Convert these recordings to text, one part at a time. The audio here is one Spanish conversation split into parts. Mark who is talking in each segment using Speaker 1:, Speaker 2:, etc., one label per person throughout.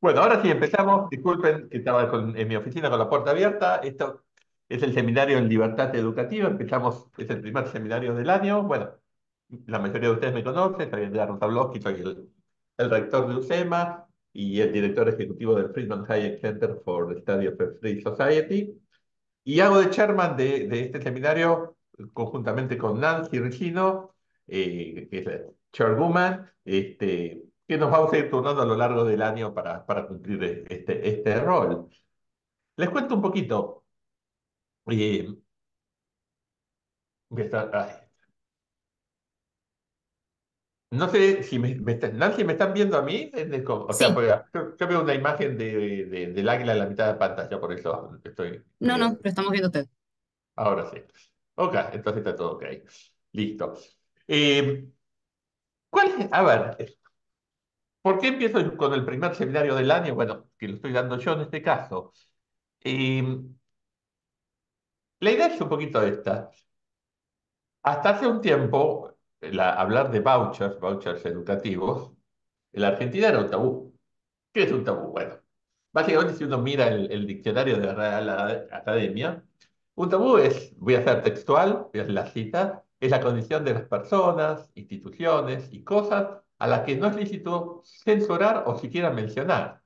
Speaker 1: Bueno, ahora sí empezamos. Disculpen que estaba en mi oficina con la puerta abierta. Esto es el seminario en Libertad Educativa. Empezamos, es el primer seminario del año. Bueno, la mayoría de ustedes me conocen. Soy Andrea Rosablosky, soy el rector de UCEMA y el director ejecutivo del Friedman Hayek Center for the Study of a Free Society. Y hago de chairman de este seminario conjuntamente con Nancy Regino, que es la chairwoman, que nos vamos a ir turnando a lo largo del año para cumplir este rol. Les cuento un poquito. eh, ay, no sé si Nancy, ¿me están viendo a mí? O sea,
Speaker 2: Sí,
Speaker 1: porque yo veo una imagen del águila en la mitad de la pantalla, por eso estoy
Speaker 2: no,
Speaker 1: medio.
Speaker 2: pero estamos viendo usted.
Speaker 1: Ahora sí. Ok, entonces está todo ok. Listo. Eh, A ver, ¿por qué empiezo con el primer seminario del año? Bueno, que lo estoy dando yo en este caso. Eh, la idea es un poquito esta. Hasta hace un tiempo, hablar de vouchers educativos, en la Argentina era un tabú. ¿Qué es un tabú? Bueno, básicamente si uno mira el diccionario de la Real Academia, un tabú es, voy a hacer textual, voy a hacer la cita, es la condición de las personas, instituciones y cosas a las que no es lícito censurar o siquiera mencionar.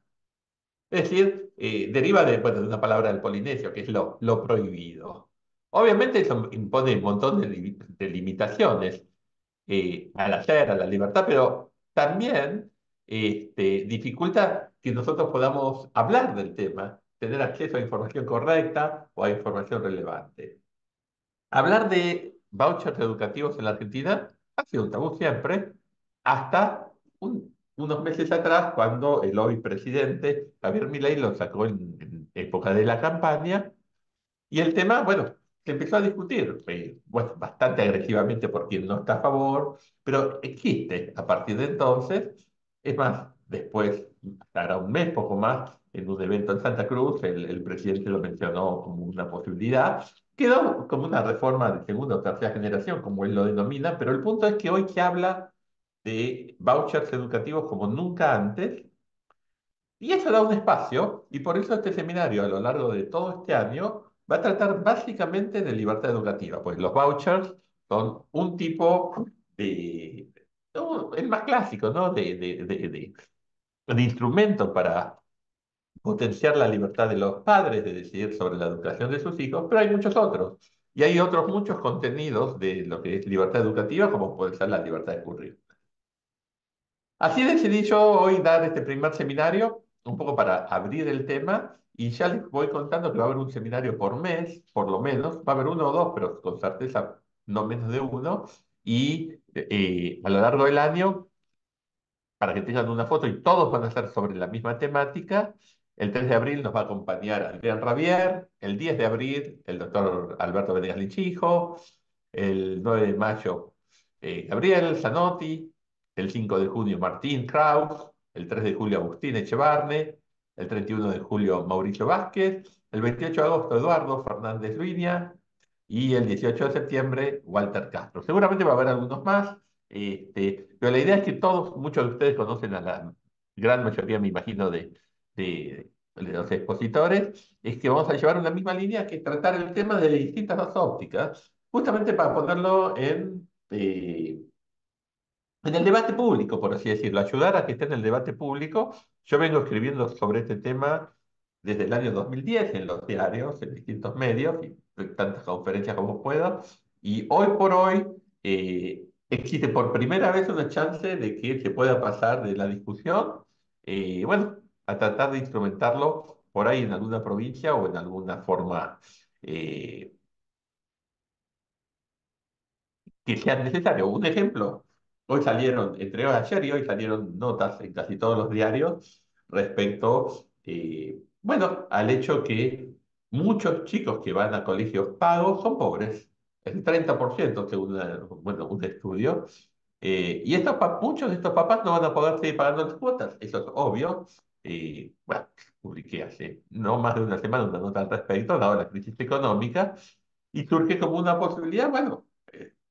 Speaker 1: Es decir, deriva bueno, de una palabra del polinesio, que es lo prohibido. Obviamente eso impone un montón de limitaciones al hacer, a la libertad, pero también dificulta que nosotros podamos hablar del tema, tener acceso a información correcta o a información relevante. Hablar de vouchers educativos en la Argentina ha sido un tabú siempre, hasta unos meses atrás, cuando el hoy presidente Javier Milei lo sacó en época de la campaña y el tema, bueno, se empezó a discutir, bueno, bastante agresivamente por quien no está a favor, pero existe a partir de entonces. Es más, después, hará un mes, poco más, en un evento en Santa Cruz, el presidente lo mencionó como una posibilidad. Quedó como una reforma de segunda o tercera generación, como él lo denomina, pero el punto es que hoy se habla de vouchers educativos como nunca antes, y eso da un espacio, y por eso este seminario a lo largo de todo este año va a tratar básicamente de libertad educativa, pues los vouchers son un tipo el más clásico, ¿no? De instrumento para potenciar la libertad de los padres de decidir sobre la educación de sus hijos, pero hay muchos otros. Y hay otros muchos contenidos de lo que es libertad educativa, como puede ser la libertad de currículum. Así decidí yo hoy dar este primer seminario, un poco para abrir el tema, y ya les voy contando que va a haber un seminario por mes, por lo menos, va a haber uno o dos, pero con certeza no menos de uno, y a lo largo del año, para que tengan una foto, y todos van a ser sobre la misma temática. El 3 de abril nos va a acompañar Adrián Rabier, el 10 de abril el doctor Alberto Venegas Lichijo, el 9 de mayo Gabriel Zanotti, el 5 de junio Martín Kraus, el 3 de julio Agustín Echevarne, el 31 de julio Mauricio Vázquez, el 28 de agosto Eduardo Fernández Viña y el 18 de septiembre Walter Castro. Seguramente va a haber algunos más, pero la idea es que todos, muchos de ustedes conocen a la gran mayoría, me imagino, de los expositores, es que vamos a llevar una misma línea que tratar el tema de distintas ópticas, justamente para ponerlo en el debate público, por así decirlo, ayudar a que esté en el debate público. Yo vengo escribiendo sobre este tema desde el año 2010 en los diarios, en distintos medios, y en tantas conferencias como puedo, y hoy por hoy existe por primera vez una chance de que se pueda pasar de la discusión, bueno, a tratar de instrumentarlo por ahí en alguna provincia o en alguna forma eh, que sean necesarios. Un ejemplo, hoy salieron, entre ayer y hoy salieron notas en casi todos los diarios respecto, bueno, al hecho que muchos chicos que van a colegios pagos son pobres. El 30% según bueno, un estudio. Y muchos de estos papás no van a poder seguir pagando las cuotas, eso es obvio. Bueno, publiqué hace no más de una semana una nota al respecto, dado la crisis económica, y surge como una posibilidad, bueno,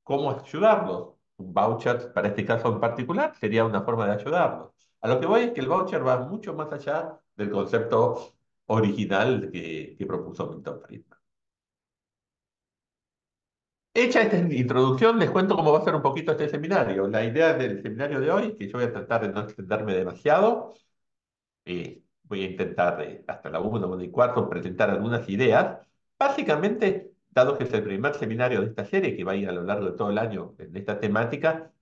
Speaker 1: ¿cómo ayudarlos? Un voucher, para este caso en particular, sería una forma de ayudarlos. A lo que voy es que el voucher va mucho más allá del concepto original que propuso Milton Friedman. Hecha esta introducción, les cuento cómo va a ser un poquito este seminario. La idea del seminario de hoy, que yo voy a tratar de no extenderme demasiado, voy a intentar hasta la 1, 1:15, presentar algunas ideas. Básicamente, dado que es el primer seminario de esta serie, que va a ir a lo largo de todo el año en esta temática,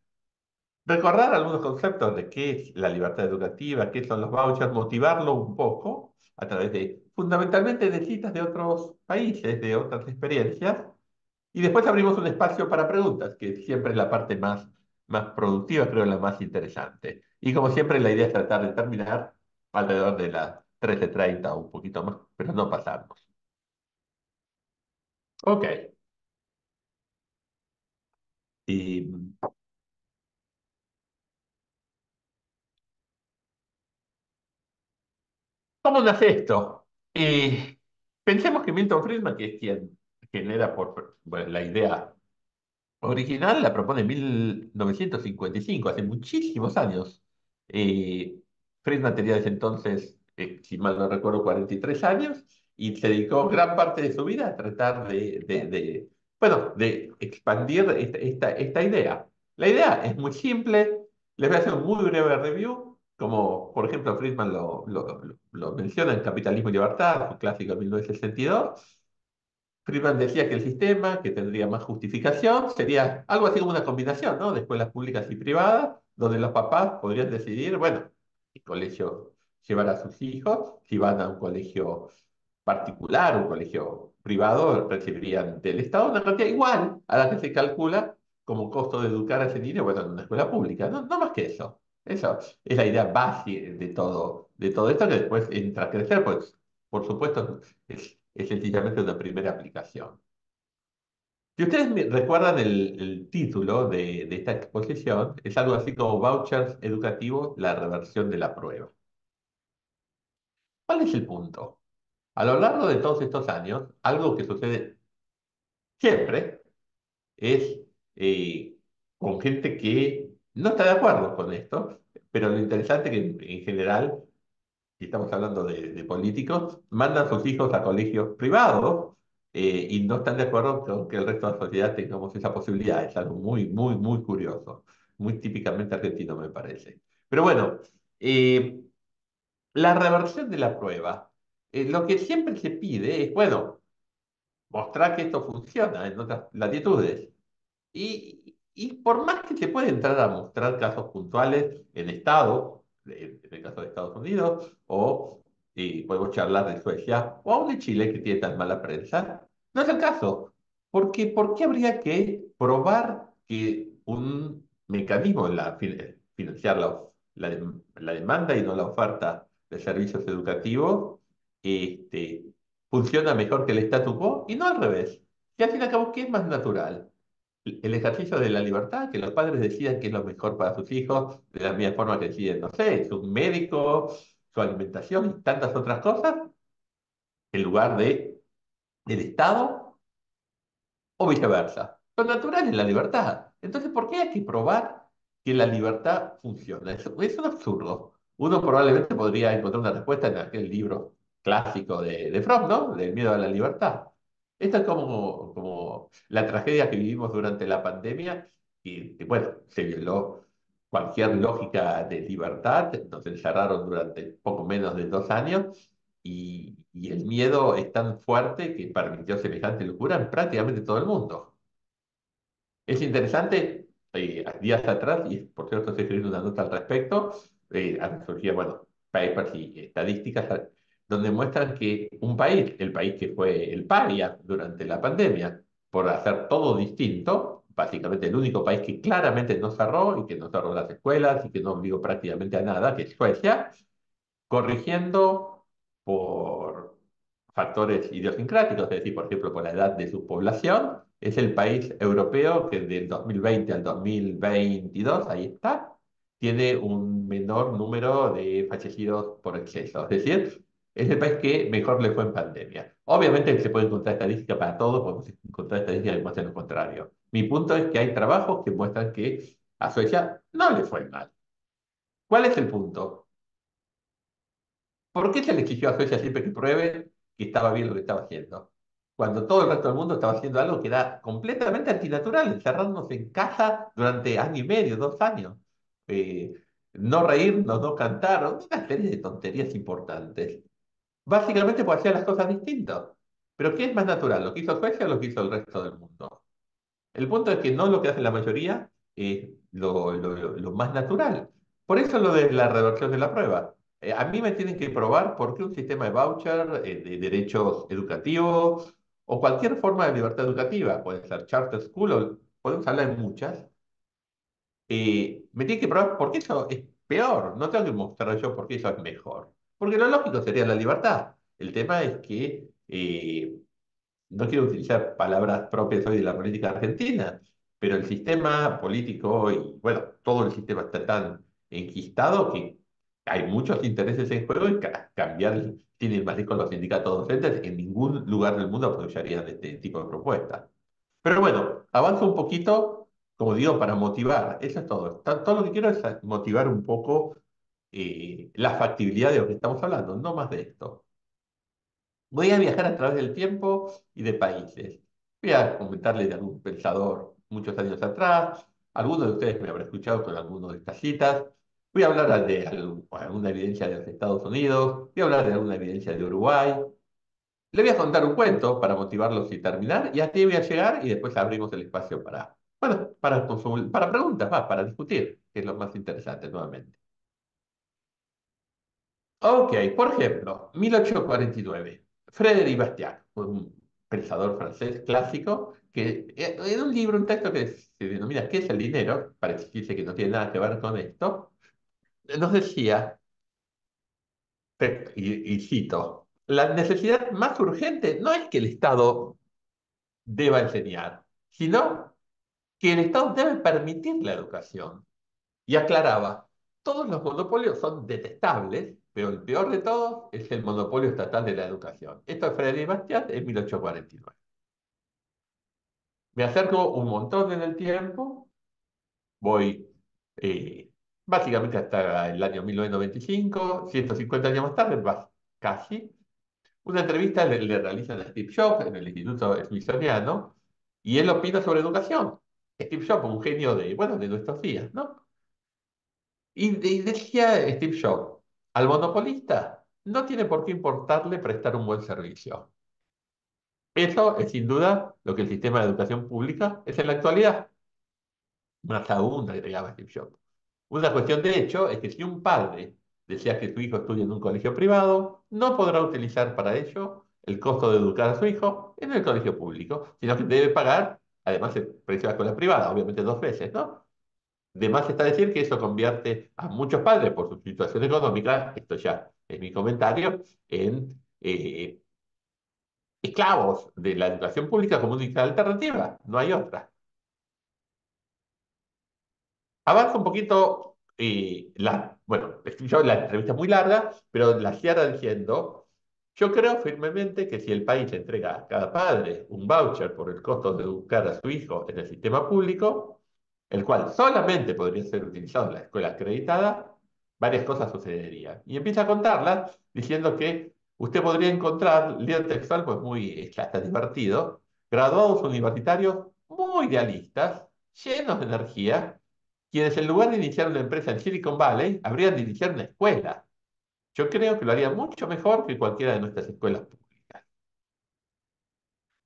Speaker 1: recordar algunos conceptos de qué es la libertad educativa, qué son los vouchers, motivarlo un poco a través de, fundamentalmente, de citas de otros países, de otras experiencias, y después abrimos un espacio para preguntas, que siempre es la parte más productiva, creo la más interesante. Y como siempre, la idea es tratar de terminar alrededor de las 13:30 o un poquito más, pero no pasarnos. Ok. ¿Y cómo nace esto? Pensemos que Milton Friedman, que es quien genera bueno, la idea original, la propone en 1955, hace muchísimos años. Friedman tenía desde entonces, si mal no recuerdo, 43 años y se dedicó gran parte de su vida a tratar bueno, de expandir esta idea. La idea es muy simple, les voy a hacer un muy breve review, como por ejemplo Friedman lo menciona en Capitalismo y Libertad, su clásico de 1962. Friedman decía que el sistema, que tendría más justificación, sería algo así como una combinación, ¿no? De escuelas públicas y privadas, donde los papás podrían decidir, bueno, qué colegio llevar a sus hijos, si van a un colegio particular, un colegio privado, recibirían del Estado una cantidad igual a la que se calcula como costo de educar a ese niño, bueno, en una escuela pública, no, no más que eso. Eso es la idea base de todo esto que después entra a crecer, pues, por supuesto, es sencillamente una primera aplicación. Si ustedes recuerdan el título de esta exposición, es algo así como Vouchers Educativos, la reversión de la prueba. ¿Cuál es el punto? A lo largo de todos estos años, algo que sucede siempre es con gente que no está de acuerdo con esto, pero lo interesante es que en general si estamos hablando de políticos, mandan a sus hijos a colegios privados y no están de acuerdo con que el resto de la sociedad tengamos esa posibilidad. Es algo muy, muy, muy curioso, muy típicamente argentino me parece. Pero bueno, eh, la reversión de la prueba, lo que siempre se pide es, bueno, mostrar que esto funciona en otras latitudes. Y por más que se puede entrar a mostrar casos puntuales en Estado, en el caso de Estados Unidos, o podemos charlar de Suecia, o aún de Chile, que tiene tan mala prensa, no es el caso. Porque, ¿por qué habría que probar que un mecanismo en financiar la demanda y no la oferta de servicios educativos este, funciona mejor que el statu quo? Y no al revés. Y al fin y al cabo, ¿qué es más natural? El ejercicio de la libertad, que los padres decidan qué es lo mejor para sus hijos, de la misma forma que deciden, no sé, su médico, su alimentación y tantas otras cosas, en lugar del Estado o viceversa. Lo natural es la libertad. Entonces, ¿por qué hay que probar que la libertad funciona? Es un absurdo. Uno probablemente podría encontrar una respuesta en aquel libro clásico de Fromm, ¿no? Del miedo a la libertad. Esto es como la tragedia que vivimos durante la pandemia y, bueno, se violó cualquier lógica de libertad, nos encerraron durante poco menos de 2 años y el miedo es tan fuerte que permitió semejante locura en prácticamente todo el mundo. Es interesante, días atrás, y por cierto estoy escribiendo una nota al respecto, han surgido, bueno, papers y estadísticas donde muestran que un país, el país que fue el paria durante la pandemia, por hacer todo distinto, básicamente el único país que claramente no cerró y que no cerró las escuelas y que no obligó prácticamente a nada, que es Suecia, corrigiendo por factores idiosincráticos, es decir, por ejemplo, por la edad de su población, es el país europeo que del 2020 al 2022, ahí está, tiene un menor número de fallecidos por exceso. Es decir, es el país que mejor le fue en pandemia. Obviamente se puede encontrar estadística para todo, podemos encontrar estadísticas que demuestran lo contrario. Mi punto es que hay trabajos que muestran que a Suecia no le fue mal. ¿Cuál es el punto? ¿Por qué se le exigió a Suecia siempre que pruebe que estaba bien lo que estaba haciendo? Cuando todo el resto del mundo estaba haciendo algo que era completamente antinatural, encerrarnos en casa durante año y medio, 2 años. Eh, no reírnos, no cantar, una serie de tonterías importantes. Básicamente por hacer las cosas distintas. Pero ¿qué es más natural? ¿Lo que hizo Suecia o lo que hizo el resto del mundo? El punto es que no lo que hace la mayoría es lo más natural. Por eso lo de la reversión de la prueba. A mí me tienen que probar por qué un sistema de voucher, de derechos educativos o cualquier forma de libertad educativa, puede ser charter school o podemos hablar de muchas, me tienen que probar por qué eso es peor. No tengo que mostrar yo por qué eso es mejor. Porque lo lógico sería la libertad. El tema es que no quiero utilizar palabras propias hoy de la política argentina, pero el sistema político y, bueno, todo el sistema está tan enquistado que hay muchos intereses en juego y cambiar, sin ir más lejos, los sindicatos docentes en ningún lugar del mundo apoyarían este tipo de propuestas. Pero bueno, avanzo un poquito, como digo, para motivar. Eso es todo. Todo lo que quiero es motivar un poco la factibilidad de lo que estamos hablando, no más de esto. Voy a viajar a través del tiempo y de países. Voy a comentarle de algún pensador muchos años atrás. Algunos de ustedes me habrán escuchado con algunas de estas citas. Voy a hablar de alguna evidencia de los Estados Unidos. Voy a hablar de alguna evidencia de Uruguay. Le voy a contar un cuento para motivarlos y terminar. Y a ti voy a llegar y después abrimos el espacio para, bueno, para preguntas, para discutir, que es lo más interesante nuevamente. Ok, por ejemplo, 1849, Frédéric Bastiat, un pensador francés clásico, que en un libro, un texto que se denomina ¿Qué es el dinero? Parece que dice que no tiene nada que ver con esto, nos decía, y cito, la necesidad más urgente no es que el Estado deba enseñar, sino que el Estado debe permitir la educación. Y aclaraba, todos los monopolios son detestables, pero el peor de todos es el monopolio estatal de la educación. Esto es Frederic Bastiat en 1849. Me acerco un montón en el tiempo, voy eh, básicamente hasta el año 1995, 150 años más tarde, casi. Una entrevista le realizan a Steve Jobs en el Instituto Smithsoniano y él opina sobre educación. Steve Jobs, un genio de, bueno, de nuestros días, ¿no? Y decía Steve Jobs, al monopolista no tiene por qué importarle prestar un buen servicio. Eso es sin duda lo que el sistema de educación pública es en la actualidad. Más aún, agregaba Steve Jobs. Una cuestión de hecho es que si un padre desea que su hijo estudie en un colegio privado, no podrá utilizar para ello el costo de educar a su hijo en el colegio público, sino que debe pagar, además, el precio de la escuela privada, obviamente 2 veces, ¿no? De más está decir que eso convierte a muchos padres, por su situación económica, esto ya es mi comentario, en esclavos de la educación pública como única alternativa. No hay otra. Avanza un poquito, bueno, yo la entrevista es muy larga, pero la cierra diciendo, yo creo firmemente que si el país entrega a cada padre un voucher por el costo de educar a su hijo en el sistema público, el cual solamente podría ser utilizado en la escuela acreditada, varias cosas sucederían. Y empieza a contarlas diciendo que usted podría encontrar, leo textual, pues muy, hasta divertido, graduados universitarios muy idealistas, llenos de energía, quienes en lugar de iniciar una empresa en Silicon Valley, habrían de iniciar una escuela. Yo creo que lo haría mucho mejor que cualquiera de nuestras escuelas públicas.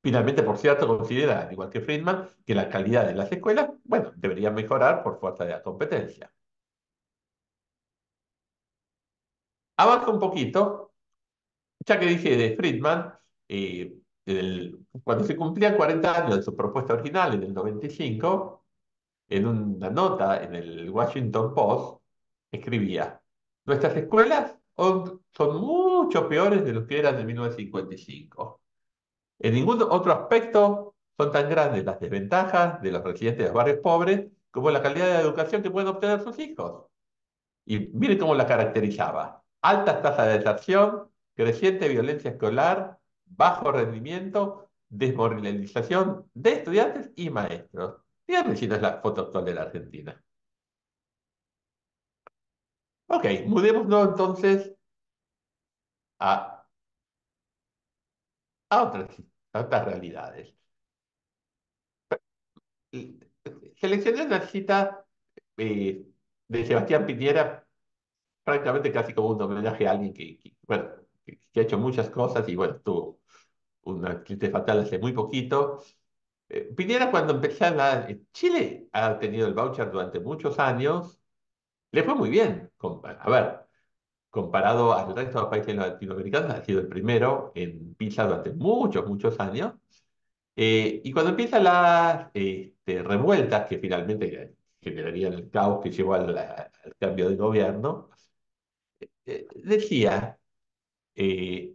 Speaker 1: Finalmente, por cierto, considera, al igual que Friedman, que la calidad de las escuelas, bueno, debería mejorar por fuerza de la competencia. Avanza un poquito, ya que dije de Friedman, cuando se cumplían 40 años de su propuesta original en el 95, en una nota en el Washington Post, escribía, nuestras escuelas son mucho peores de lo que eran en 1955. En ningún otro aspecto son tan grandes las desventajas de los residentes de los barrios pobres como la calidad de educación que pueden obtener sus hijos. Y miren cómo la caracterizaba. Altas tasas de deserción, creciente violencia escolar, bajo rendimiento, desmoralización de estudiantes y maestros. Díganme si no es la foto actual de la Argentina. Ok, mudémonos entonces a, a otras realidades. Y seleccioné una cita eh, de Sebastián Piñera, prácticamente casi como un homenaje a alguien bueno, que ha hecho muchas cosas y bueno, tuvo un accidente fatal hace muy poquito. Piñera cuando empezaba, Chile ha tenido el voucher durante muchos años, le fue muy bien. A ver, comparado al resto de los países latinoamericanos, ha sido el primero en PISA durante muchos, muchos años. Y cuando empiezan las revueltas que finalmente generarían el caos que llevó al cambio de gobierno, decía,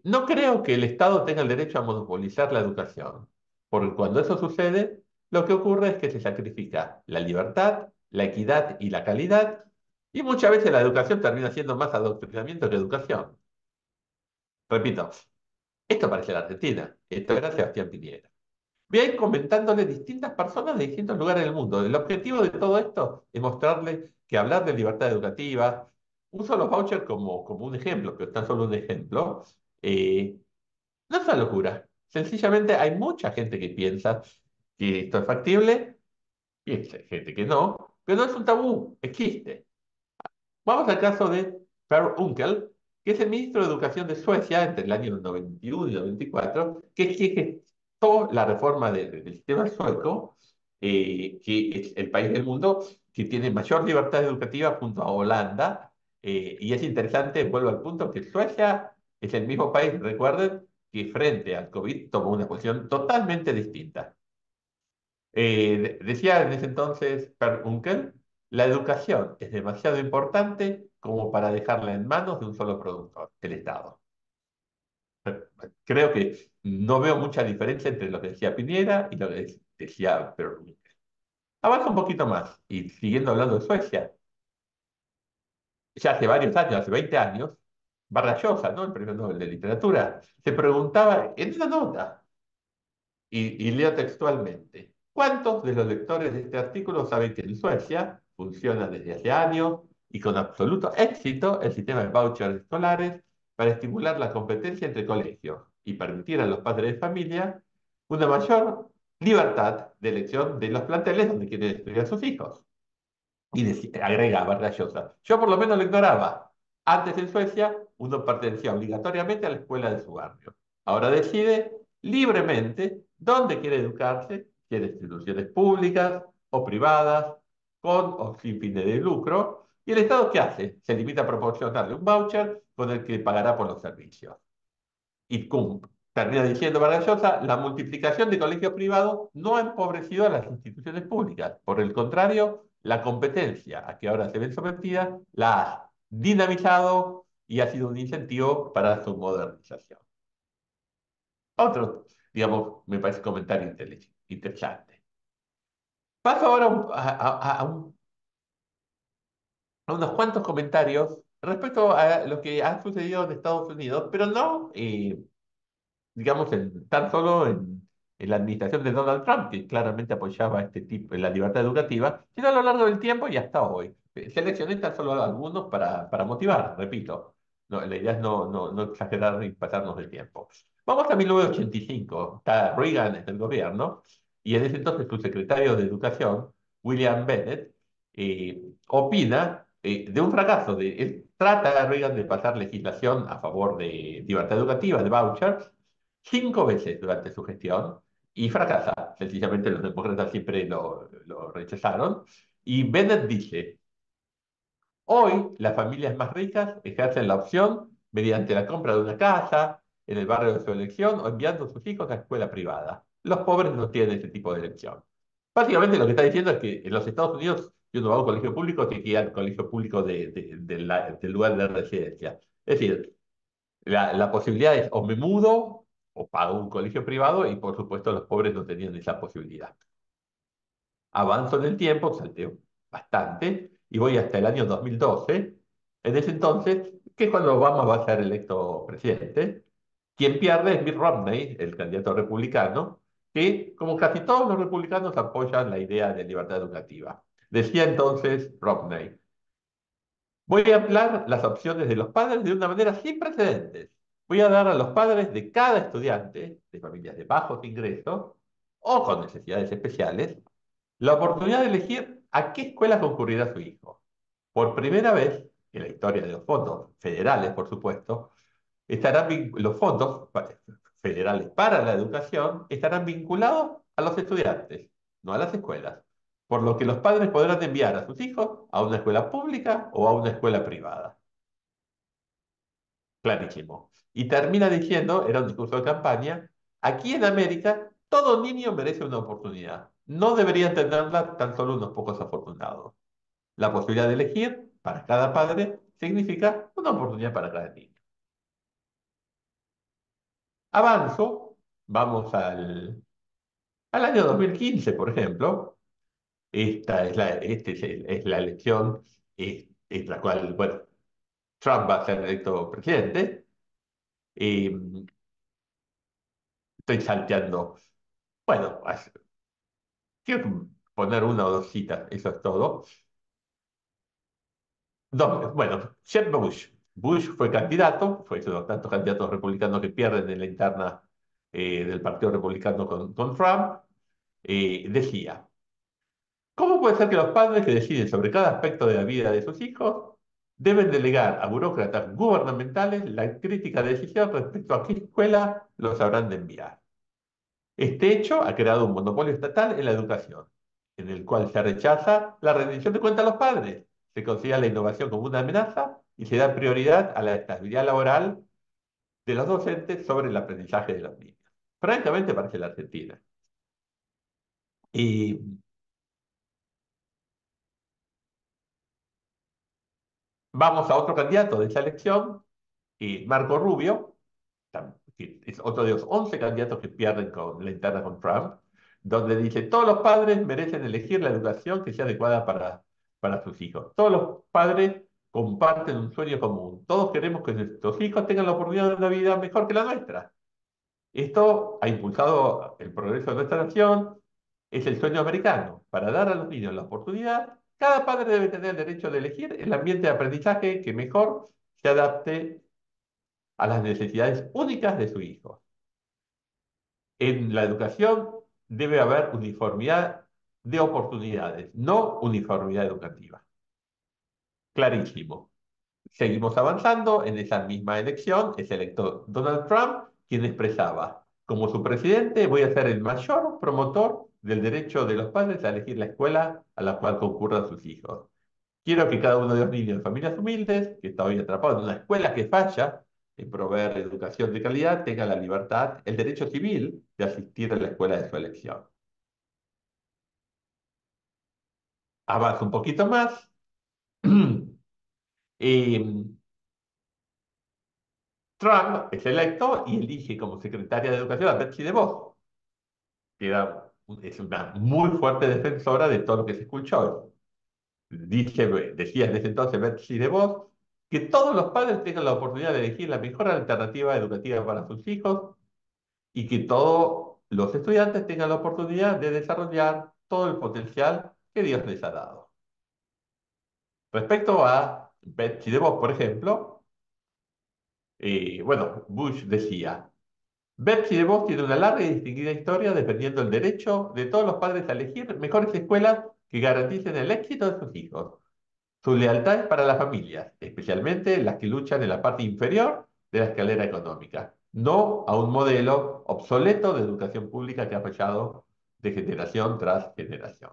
Speaker 1: no creo que el Estado tenga el derecho a monopolizar la educación, porque cuando eso sucede, lo que ocurre es que se sacrifica la libertad, la equidad y la calidad, y muchas veces la educación termina siendo más adoctrinamiento que educación. Repito, esto parece la Argentina, esto era Sebastián Piñera. Voy a ir comentándole distintas personas de distintos lugares del mundo. El objetivo de todo esto es mostrarle que hablar de libertad educativa, uso los vouchers como un ejemplo, pero tan solo un ejemplo, eh, no es una locura. Sencillamente hay mucha gente que piensa que esto es factible y hay gente que no, pero no es un tabú, existe. Vamos al caso de Per Unckel, que es el ministro de Educación de Suecia entre el año 91 y 94, que gestó la reforma del sistema sueco, que es el país del mundo que tiene mayor libertad educativa junto a Holanda. Y es interesante, vuelvo al punto, que Suecia es el mismo país, recuerden, que frente al COVID tomó una posición totalmente distinta. Decía en ese entonces Per Unckel, la educación es demasiado importante como para dejarla en manos de un solo productor, el Estado. Creo que no veo mucha diferencia entre lo que decía Piñera y lo que decía Per Unckel. Avanza un poquito más y siguiendo hablando de Suecia, ya hace varios años, hace 20 años, Vargas Llosa, ¿no? El premio Nobel de Literatura, se preguntaba en una nota, y leo textualmente. ¿Cuántos de los lectores de este artículo saben que en Suecia funciona desde hace años y con absoluto éxito el sistema de vouchers escolares para estimular la competencia entre colegios y permitir a los padres de familia una mayor libertad de elección de los planteles donde quieren estudiar sus hijos? Y agregaba Rayosa, yo por lo menos lo ignoraba. Antes en Suecia, uno pertenecía obligatoriamente a la escuela de su barrio. Ahora decide libremente dónde quiere educarse, si en instituciones públicas o privadas, con o sin fines de lucro. ¿Y el Estado qué hace? Se limita a proporcionarle un voucher con el que pagará por los servicios. Y termina diciendo Vargas Llosa, la multiplicación de colegios privados no ha empobrecido a las instituciones públicas. Por el contrario, la competencia a que ahora se ven sometidas la ha dinamizado y ha sido un incentivo para su modernización. Otro, digamos, me parece comentario interesante. Paso ahora a unos cuantos comentarios respecto a lo que ha sucedido en Estados Unidos, pero no digamos, tan solo en la administración de Donald Trump, que claramente apoyaba este tipo de la libertad educativa, sino a lo largo del tiempo y hasta hoy. Seleccioné tan solo algunos para motivar, repito. No, la idea es no exagerar ni pasarnos del tiempo. Vamos a 1985, está Reagan en el gobierno, y en ese entonces su secretario de Educación, William Bennett, opina de un fracaso. Él trata a Reagan de pasar legislación a favor de libertad educativa, de vouchers, 5 veces durante su gestión y fracasa. Sencillamente los demócratas siempre lo rechazaron. Y Bennett dice, hoy las familias más ricas ejercen la opción mediante la compra de una casa en el barrio de su elección o enviando a sus hijos a escuela privada. Los pobres no tienen ese tipo de elección. Básicamente lo que está diciendo es que en los Estados Unidos, si uno va a un colegio público, tiene que ir al colegio público del lugar de residencia. Es decir, la posibilidad es o me mudo o pago un colegio privado y por supuesto los pobres no tenían esa posibilidad. Avanzo en el tiempo, salteo bastante y voy hasta el año 2012. En ese entonces, que es cuando Obama va a ser electo presidente, quien pierde es Mitt Romney, el candidato republicano, que como casi todos los republicanos apoyan la idea de libertad educativa. Decía entonces Romney, Voy a ampliar las opciones de los padres de una manera sin precedentes. Voy a dar a los padres de cada estudiante, de familias de bajos ingresos o con necesidades especiales, la oportunidad de elegir a qué escuela concurrirá su hijo. Por primera vez en la historia de los fondos federales, por supuesto, los fondos federales para la educación estarán vinculados a los estudiantes, no a las escuelas, por lo que los padres podrán enviar a sus hijos a una escuela pública o a una escuela privada. Clarísimo. Y termina diciendo, era un discurso de campaña, aquí en América todo niño merece una oportunidad. No deberían tenerla tan solo unos pocos afortunados. La posibilidad de elegir para cada padre significa una oportunidad para cada niño. Avanzo, vamos al año 2015, por ejemplo. Es la elección en la cual, bueno, Trump va a ser electo presidente. Eh, Estoy salteando. Bueno, quiero poner una o dos citas, eso es todo. Bueno, Jeb Bush. Bush fue candidato, fue uno de los tantos candidatos republicanos que pierden en la interna del Partido Republicano con Trump. Decía, ¿cómo puede ser que los padres que deciden sobre cada aspecto de la vida de sus hijos deben delegar a burócratas gubernamentales la crítica decisión respecto a qué escuela los habrán de enviar? Este hecho ha creado un monopolio estatal en la educación, en el cual se rechaza la rendición de cuentas a los padres, se considera la innovación como una amenaza y se da prioridad a la estabilidad laboral de los docentes sobre el aprendizaje de los niños. Francamente parece la Argentina. Y vamos a otro candidato de esa elección, y Marco Rubio, que es otro de los 11 candidatos que pierden con la interna con Trump, donde dice, todos los padres merecen elegir la educación que sea adecuada para sus hijos. Todos los padres comparten un sueño común. Todos queremos que nuestros hijos tengan la oportunidad de una vida mejor que la nuestra. Esto ha impulsado el progreso de nuestra nación. Es el sueño americano. Para dar a los niños la oportunidad, cada padre debe tener el derecho de elegir el ambiente de aprendizaje que mejor se adapte a las necesidades únicas de su hijo. En la educación debe haber uniformidad de oportunidades, no uniformidad educativa. Clarísimo. Seguimos avanzando. En esa misma elección es electo Donald Trump, quien expresaba, como su presidente voy a ser el mayor promotor del derecho de los padres a elegir la escuela a la cual concurran sus hijos. Quiero que cada uno de los niños de familias humildes, que está hoy atrapado en una escuela que falla en proveer educación de calidad, tenga la libertad, el derecho civil de asistir a la escuela de su elección. Avanza un poquito más. Eh, Trump es electo y elige como secretaria de Educación a Betsy DeVos, que es una muy fuerte defensora de todo lo que es school choice. Decía en ese entonces Betsy DeVos que todos los padres tengan la oportunidad de elegir la mejor alternativa educativa para sus hijos y que todos los estudiantes tengan la oportunidad de desarrollar todo el potencial que Dios les ha dado. Respecto a Betsy DeVos, por ejemplo, bueno, Bush decía, Betsy DeVos tiene una larga y distinguida historia defendiendo el derecho de todos los padres a elegir mejores escuelas que garanticen el éxito de sus hijos. Su lealtad es para las familias, especialmente las que luchan en la parte inferior de la escalera económica, no a un modelo obsoleto de educación pública que ha fallado de generación tras generación.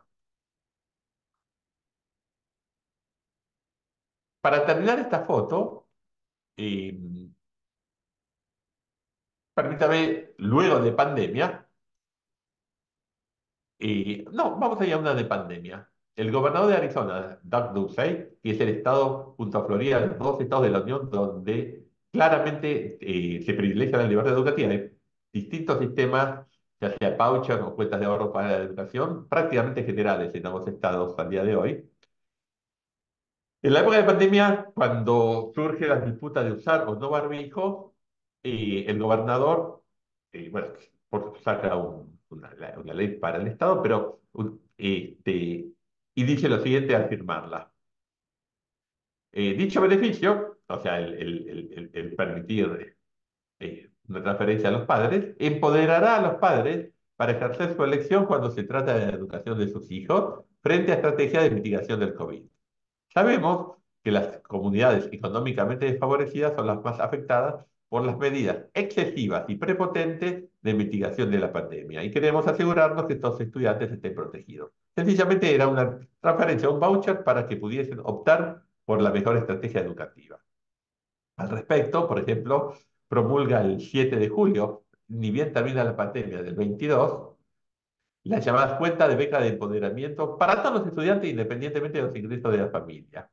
Speaker 1: Para terminar esta foto, eh, permítame, luego de pandemia, no, vamos a ir a una de pandemia. El gobernador de Arizona, Doug Ducey, que es el estado, junto a Florida, los dos estados de la Unión donde claramente se privilegia la libertad educativa. Hay distintos sistemas, ya sea vouchers o cuentas de ahorro para la educación, prácticamente generales en ambos estados al día de hoy. En la época de pandemia, cuando surge la disputa de usar o no barbijo, el gobernador, bueno, saca una ley para el Estado, pero y dice lo siguiente al firmarla. Dicho beneficio, o sea, el permitir una transferencia a los padres, empoderará a los padres para ejercer su elección cuando se trata de la educación de sus hijos frente a estrategias de mitigación del COVID. Sabemos que las comunidades económicamente desfavorecidas son las más afectadas por las medidas excesivas y prepotentes de mitigación de la pandemia y queremos asegurarnos que estos estudiantes estén protegidos. Sencillamente era una transferencia, un voucher para que pudiesen optar por la mejor estrategia educativa. Al respecto, por ejemplo, promulga el 7 de julio, ni bien termina la pandemia del 22, las llamadas cuentas de beca de empoderamiento para todos los estudiantes independientemente de los ingresos de la familia.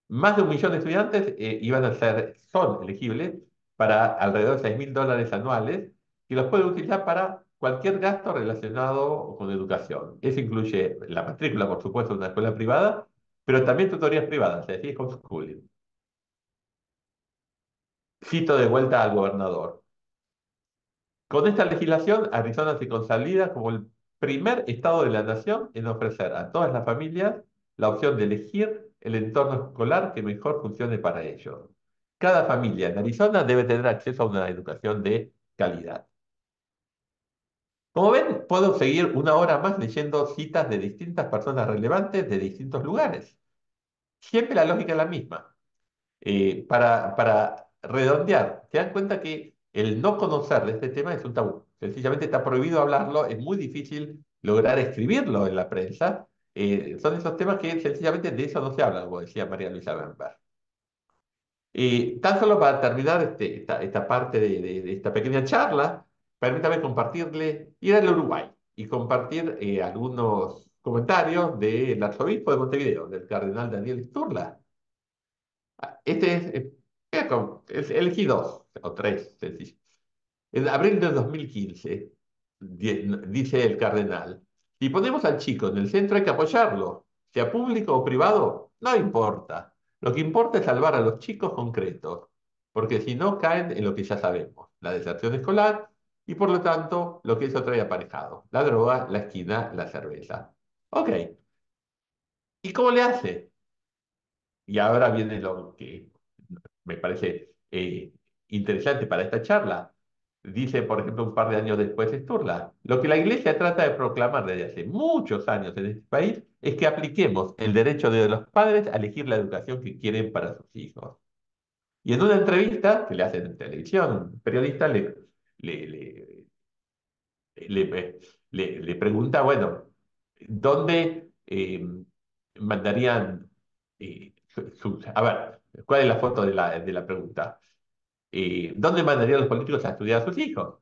Speaker 1: Más de 1 millón de estudiantes son elegibles para alrededor de $6.000 anuales y los pueden utilizar para cualquier gasto relacionado con educación. Eso incluye la matrícula, por supuesto, de una escuela privada, pero también tutorías privadas, es decir, homeschooling. Cito de vuelta al gobernador. Con esta legislación, Arizona se consolida como el primer estado de la nación en ofrecer a todas las familias la opción de elegir el entorno escolar que mejor funcione para ellos. Cada familia en Arizona debe tener acceso a una educación de calidad. Como ven, puedo seguir 1 hora más leyendo citas de distintas personas relevantes de distintos lugares. Siempre la lógica es la misma. Para redondear, te das cuenta que el no conocer de este tema es un tabú. Sencillamente está prohibido hablarlo, es muy difícil lograr escribirlo en la prensa. Son esos temas que sencillamente de eso no se habla, como decía María Luisa Bember. Tan solo para terminar esta parte de esta pequeña charla, permítame compartirle, ir al Uruguay y compartir algunos comentarios del arzobispo de Montevideo, del cardenal Daniel Sturla. Este es elegí dos o tres, sencillo. En abril de 2015, dice el cardenal, si ponemos al chico en el centro hay que apoyarlo, sea público o privado, no importa. Lo que importa es salvar a los chicos concretos, porque si no caen en lo que ya sabemos, la deserción escolar y por lo tanto lo que eso trae aparejado, la droga, la esquina, la cerveza. Ok, ¿y cómo le hace? Y ahora viene lo que me parece interesante para esta charla. Dice, por ejemplo, un par de años después Sturla, lo que la Iglesia trata de proclamar desde hace muchos años en este país es que apliquemos el derecho de los padres a elegir la educación que quieren para sus hijos. Y en una entrevista que le hacen en televisión, un periodista le, le, le, le pregunta, bueno, ¿dónde mandarían a ver, ¿cuál es la foto de la pregunta? ¿Dónde mandarían los políticos a estudiar a sus hijos?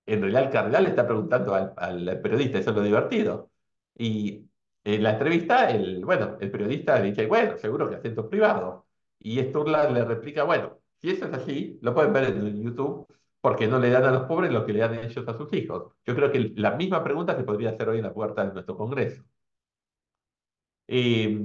Speaker 1: En realidad el cardenal le está preguntando al periodista, eso es lo divertido. Y en la entrevista, el periodista le dice, bueno, seguro que acentos privados. Y Sturla le replica, bueno, si eso es así, lo pueden ver en YouTube, porque no le dan a los pobres lo que le dan ellos a sus hijos. Yo creo que la misma pregunta se podría hacer hoy en la puerta de nuestro Congreso. Eh,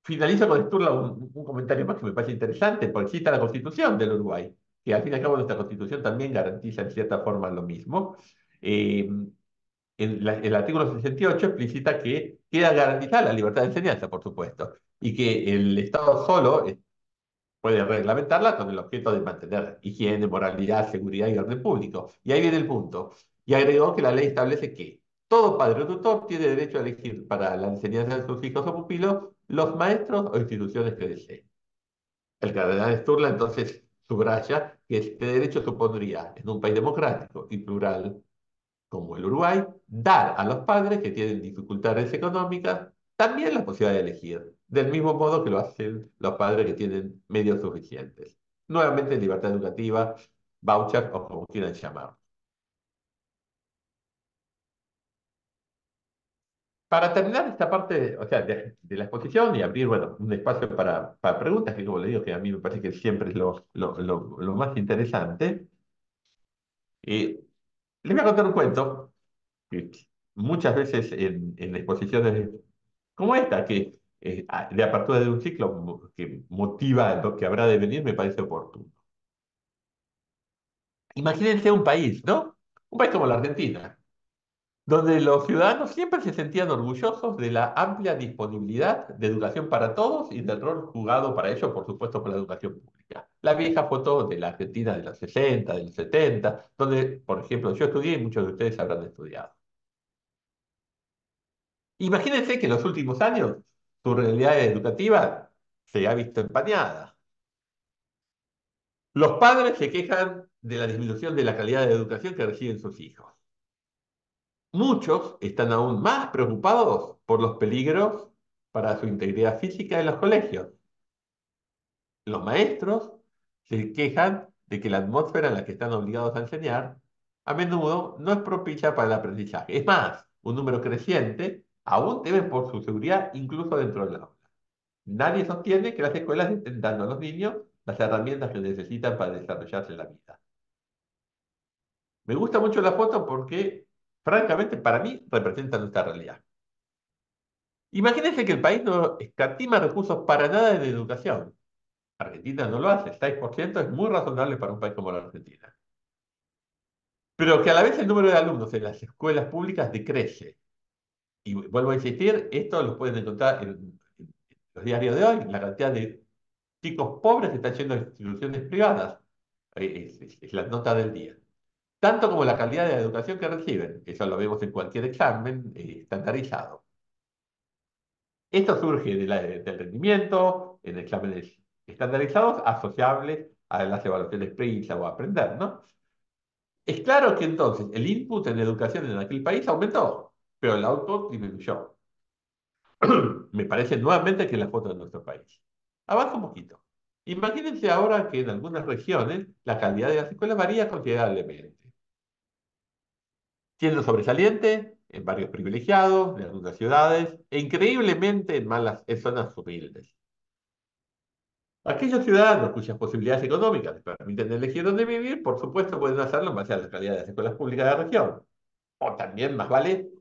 Speaker 1: Finalizo con Sturla un comentario más que me parece interesante, porque cita la Constitución del Uruguay, que al fin y al cabo nuestra Constitución también garantiza en cierta forma lo mismo. Eh, el artículo 68 explicita que queda garantizada la libertad de enseñanza, por supuesto, y que el Estado solo puede reglamentarla con el objeto de mantener higiene, moralidad, seguridad y orden público. Y ahí viene el punto. Y agregó que la ley establece que todo padre o tutor tiene derecho a elegir para la enseñanza de sus hijos o pupilos los maestros o instituciones que desee. El cardenal Sturla entonces subraya que este derecho supondría, en un país democrático y plural como el Uruguay, dar a los padres que tienen dificultades económicas también la posibilidad de elegir, del mismo modo que lo hacen los padres que tienen medios suficientes. Nuevamente, libertad educativa, voucher o como quieran llamar. Para terminar esta parte, o sea, de la exposición y abrir, bueno, un espacio para preguntas, que como le digo, que a mí me parece que siempre es lo más interesante, les voy a contar un cuento que muchas veces en exposiciones como esta, que de apertura de un ciclo que motiva lo que habrá de venir, me parece oportuno. Imagínense un país, ¿no? Un país como la Argentina, donde los ciudadanos siempre se sentían orgullosos de la amplia disponibilidad de educación para todos y del rol jugado para ello, por supuesto, por la educación pública. La vieja foto de la Argentina de los 60, de los 70, donde, por ejemplo, yo estudié y muchos de ustedes habrán estudiado. Imagínense que en los últimos años su realidad educativa se ha visto empañada. Los padres se quejan de la disminución de la calidad de educación que reciben sus hijos. Muchos están aún más preocupados por los peligros para su integridad física en los colegios. Los maestros se quejan de que la atmósfera en la que están obligados a enseñar a menudo no es propicia para el aprendizaje. Es más, un número creciente aún teme por su seguridad incluso dentro del aula. Nadie sostiene que las escuelas estén dando a los niños las herramientas que necesitan para desarrollarse en la vida. Me gusta mucho la foto porque, francamente, para mí representa nuestra realidad. Imagínense que el país no escatima recursos para nada en educación. Argentina no lo hace, 6% es muy razonable para un país como la Argentina. Pero que a la vez el número de alumnos en las escuelas públicas decrece. Y vuelvo a insistir, esto lo pueden encontrar en los diarios de hoy, la cantidad de chicos pobres que están yendo a instituciones privadas. Es la nota del día. Tanto como la calidad de la educación que reciben. Eso lo vemos en cualquier examen estandarizado. Esto surge del rendimiento en exámenes estandarizados asociables a las evaluaciones PISA o Aprender, ¿no? Es claro que entonces el input en educación en aquel país aumentó, pero el output disminuyó. Me parece nuevamente que es la foto de nuestro país. Avanza un poquito. Imagínense ahora que en algunas regiones la calidad de las escuelas varía considerablemente, siendo sobresaliente en barrios privilegiados de algunas ciudades e increíblemente en zonas humildes. Aquellos ciudadanos cuyas posibilidades económicas les permiten elegir dónde vivir, por supuesto, pueden hacerlo en base a la calidad de las escuelas públicas de la región. O también más vale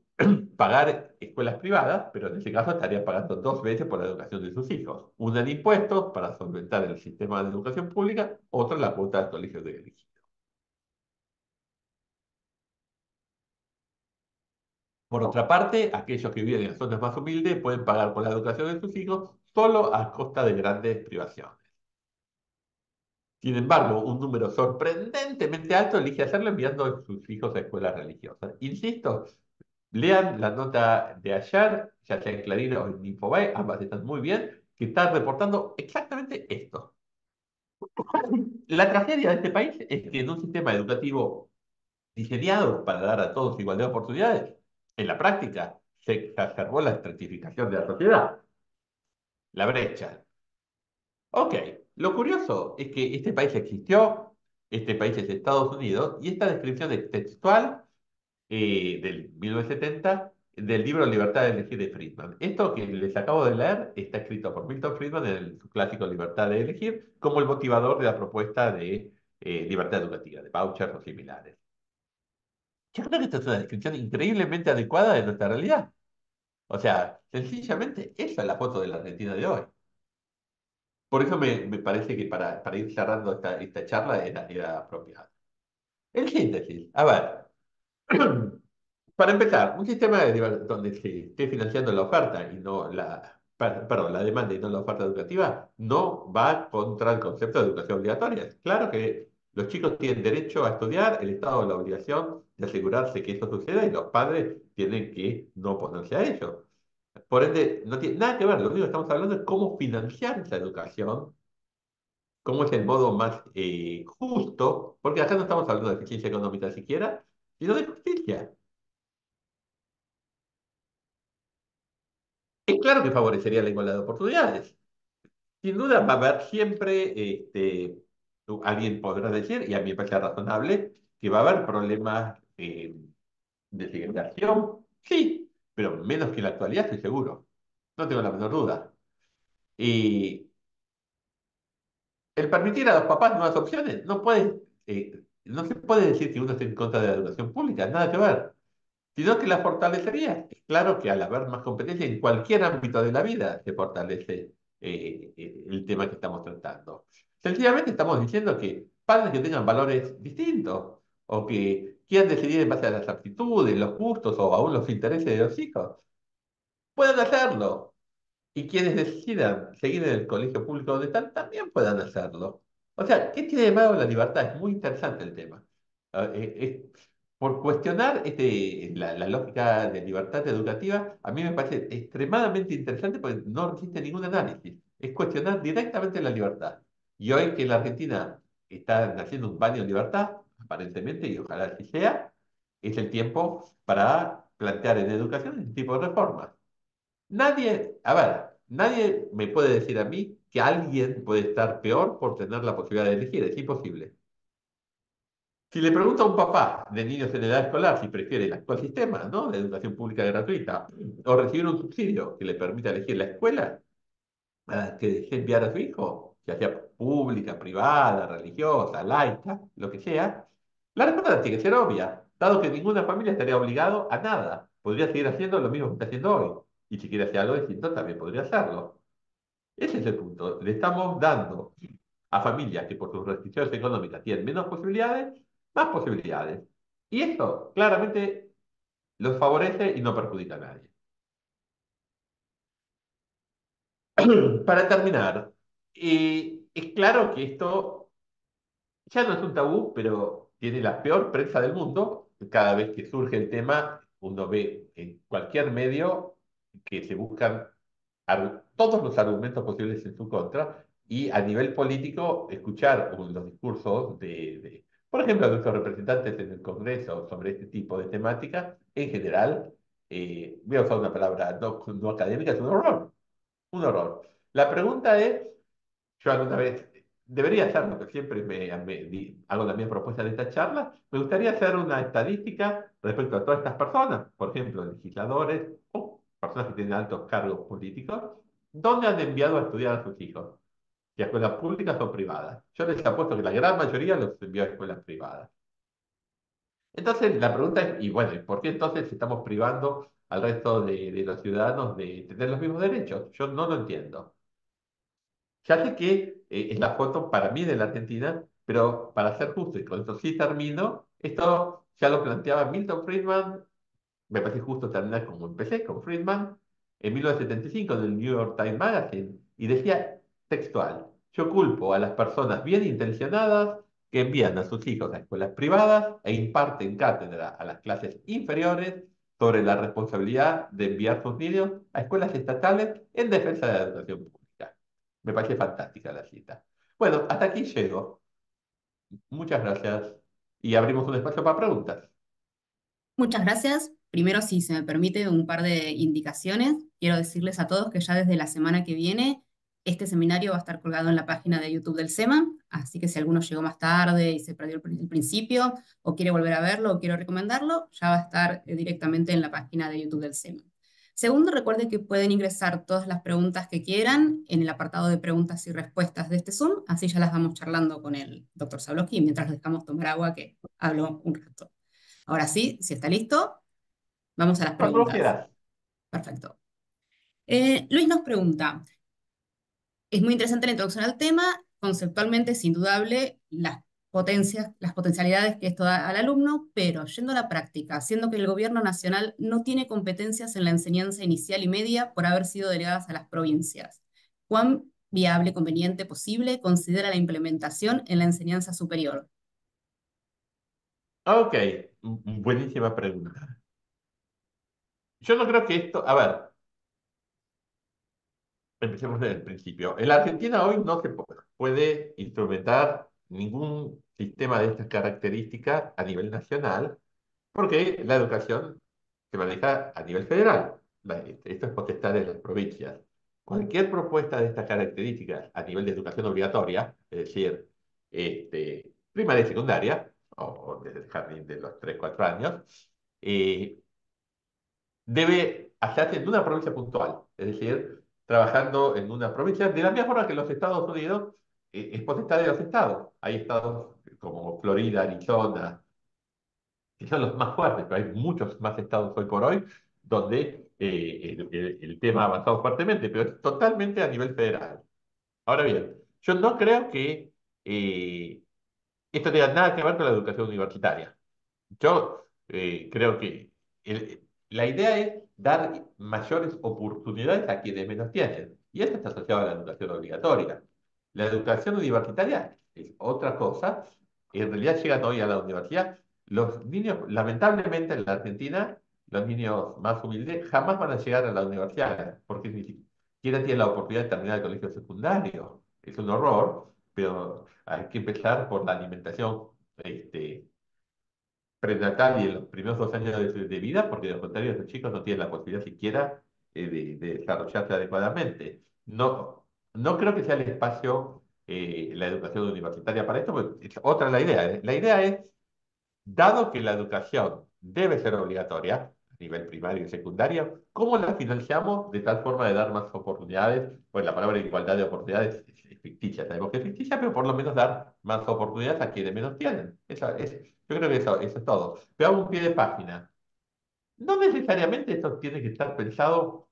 Speaker 1: pagar escuelas privadas, pero en ese caso estarían pagando dos veces por la educación de sus hijos. Una en impuestos para solventar el sistema de educación pública, otra en la cuota del colegio de elegido. Por otra parte, aquellos que viven en zonas más humildes pueden pagar por la educación de sus hijos solo a costa de grandes privaciones. Sin embargo, un número sorprendentemente alto elige hacerlo enviando a sus hijos a escuelas religiosas. Insisto, lean la nota de ayer, ya sea en Clarín o en Infobae, ambas están muy bien, que están reportando exactamente esto. La tragedia de este país es que en un sistema educativo diseñado para dar a todos igualdad de oportunidades, en la práctica se exacerbó la estratificación de la sociedad, la brecha. Ok, lo curioso es que este país existió, este país es Estados Unidos, y esta descripción es textual del 1970 del libro Libertad de elegir de Friedman. Esto que les acabo de leer está escrito por Milton Friedman en su clásico Libertad de elegir como el motivador de la propuesta de libertad educativa, de vouchers o similares. Yo creo que esta es una descripción increíblemente adecuada de nuestra realidad. O sea, sencillamente, esa es la foto de la Argentina de hoy. Por eso me parece que para ir cerrando esta charla era apropiado. En síntesis, a ver, para empezar, un sistema donde se esté financiando la oferta y no perdón, la demanda y no la oferta educativa no va contra el concepto de educación obligatoria. Es claro que los chicos tienen derecho a estudiar, el Estado la obligación de asegurarse que eso suceda y los padres tienen que no oponerse a ello. Por ende, no tiene nada que ver, lo único que estamos hablando es cómo financiar esa educación, cómo es el modo más justo, porque acá no estamos hablando de eficiencia económica siquiera, sino de justicia. Es claro que favorecería la igualdad de oportunidades. Sin duda va a haber siempre, alguien podrá decir, y a mí me parece razonable, que va a haber problemas de segregación, sí, pero menos que en la actualidad, estoy seguro. No tengo la menor duda. Y el permitir a los papás nuevas opciones, no se puede decir que uno esté en contra de la educación pública, nada que ver, sino que la fortalecería. Es claro que al haber más competencia en cualquier ámbito de la vida se fortalece el tema que estamos tratando. Sencillamente estamos diciendo que padres que tengan valores distintos o que quieran decidir en base a las aptitudes, los gustos o aún los intereses de los hijos, pueden hacerlo. Y quienes decidan seguir en el colegio público donde están, también puedan hacerlo. O sea, ¿qué tiene de malo la libertad? Es muy interesante el tema. Ah, por cuestionar la lógica de libertad educativa, a mí me parece extremadamente interesante porque no resiste ningún análisis. Es cuestionar directamente la libertad. Y hoy que en la Argentina está naciendo un baño de libertad, aparentemente, y ojalá así sea, es el tiempo para plantear en educación este tipo de reformas. Nadie, a ver, nadie me puede decir a mí que alguien puede estar peor por tener la posibilidad de elegir. Es imposible. Si le pregunto a un papá de niños en edad escolar si prefiere el actual sistema, ¿no? De educación pública gratuita, o recibir un subsidio que le permita elegir la escuela que desee enviar a su hijo, ya sea pública, privada, religiosa, laica, lo que sea, la respuesta tiene que ser obvia, dado que ninguna familia estaría obligado a nada. Podría seguir haciendo lo mismo que está haciendo hoy. Y si quiere hacer algo distinto, también podría hacerlo. Ese es el punto. Le estamos dando a familias que por sus restricciones económicas tienen menos posibilidades, más posibilidades. Y esto claramente los favorece y no perjudica a nadie. Para terminar, es claro que esto ya no es un tabú, pero tiene la peor prensa del mundo. Cada vez que surge el tema, uno ve en cualquier medio que se buscan todos los argumentos posibles en su contra y a nivel político escuchar los discursos por ejemplo, de nuestros representantes en el Congreso sobre este tipo de temáticas, en general, voy a usar una palabra no académica, es un horror, un horror. La pregunta es, yo alguna vez debería hacerlo, que siempre hago la misma propuesta de esta charla. Me gustaría hacer una estadística respecto a todas estas personas, por ejemplo, legisladores o personas que tienen altos cargos políticos, ¿dónde han enviado a estudiar a sus hijos? Si a escuelas públicas o privadas. Yo les apuesto que la gran mayoría los envió a escuelas privadas. Entonces, la pregunta es, y bueno, ¿y por qué entonces estamos privando al resto de los ciudadanos de tener los mismos derechos? Yo no lo entiendo. Ya sé que es la foto para mí de la Argentina, pero para ser justo, y con esto sí termino, esto ya lo planteaba Milton Friedman, me parece justo terminar como empecé, con Friedman, en 1975 en el New York Times Magazine, y decía textual, yo culpo a las personas bien intencionadas que envían a sus hijos a escuelas privadas e imparten cátedra a las clases inferiores sobre la responsabilidad de enviar sus niños a escuelas estatales en defensa de la educación pública. Me parece fantástica la cita. Bueno, hasta aquí llego. Muchas gracias. Y abrimos un espacio para preguntas.
Speaker 2: Muchas gracias. Primero, si se me permite, un par de indicaciones. Quiero decirles a todos que ya desde la semana que viene este seminario va a estar colgado en la página de YouTube del SEMA, así que si alguno llegó más tarde y se perdió el principio o quiere volver a verlo o quiero recomendarlo, ya va a estar directamente en la página de YouTube del SEMA. Segundo, recuerden que pueden ingresar todas las preguntas que quieran en el apartado de preguntas y respuestas de este Zoom, así ya las vamos charlando con el doctor Zablocki mientras les dejamos tomar agua que hablo un rato. Ahora sí, si está listo, vamos a las
Speaker 1: Cuando lo
Speaker 2: preguntas.
Speaker 1: quieras.
Speaker 2: Perfecto. Luis nos pregunta, es muy interesante la introducción al tema, conceptualmente es indudable las potencias, las potencialidades que esto da al alumno, pero yendo a la práctica, siendo que el gobierno nacional no tiene competencias en la enseñanza inicial y media por haber sido delegadas a las provincias, ¿cuán viable, conveniente, posible considera la implementación en la enseñanza superior?
Speaker 1: Ok, buenísima pregunta. Yo no creo que esto, a ver, empecemos desde el principio. En la Argentina hoy no se puede instrumentar ningún sistema de estas características a nivel nacional, porque la educación se maneja a nivel federal. Esto es potestad de las provincias. Cualquier propuesta de estas características a nivel de educación obligatoria, es decir, primaria y secundaria, o desde el jardín de los 3 4 años, eh, debe hacerse en una provincia puntual, es decir, trabajando en una provincia, de la misma forma que los Estados Unidos es potestad de los estados. Hay estados como Florida, Arizona, que son los más fuertes, pero hay muchos más estados hoy por hoy donde el tema ha avanzado fuertemente, pero es totalmente a nivel federal. Ahora bien, yo no creo que esto tenga nada que ver con la educación universitaria. Yo creo que la idea es dar mayores oportunidades a quienes menos tienen. Y esto está asociado a la educación obligatoria. La educación universitaria es otra cosa. En realidad llegan hoy a la universidad. Los niños, lamentablemente en la Argentina, los niños más humildes jamás van a llegar a la universidad porque ni siquiera tienen la oportunidad de terminar el colegio secundario. Es un horror, pero hay que empezar por la alimentación este, prenatal y en los primeros 2 años de vida, porque de lo contrario, los chicos no tienen la posibilidad siquiera de desarrollarse adecuadamente. No, no creo que sea el espacio, la educación universitaria para esto, porque es otra la idea. ¿Eh? La idea es, dado que la educación debe ser obligatoria a nivel primario y secundario, ¿cómo la financiamos de tal forma de dar más oportunidades? Pues la palabra igualdad de oportunidades es ficticia, sabemos que es ficticia, pero por lo menos dar más oportunidades a quienes menos tienen. Yo creo que eso es todo. Pero hago un pie de página. No necesariamente esto tiene que estar pensado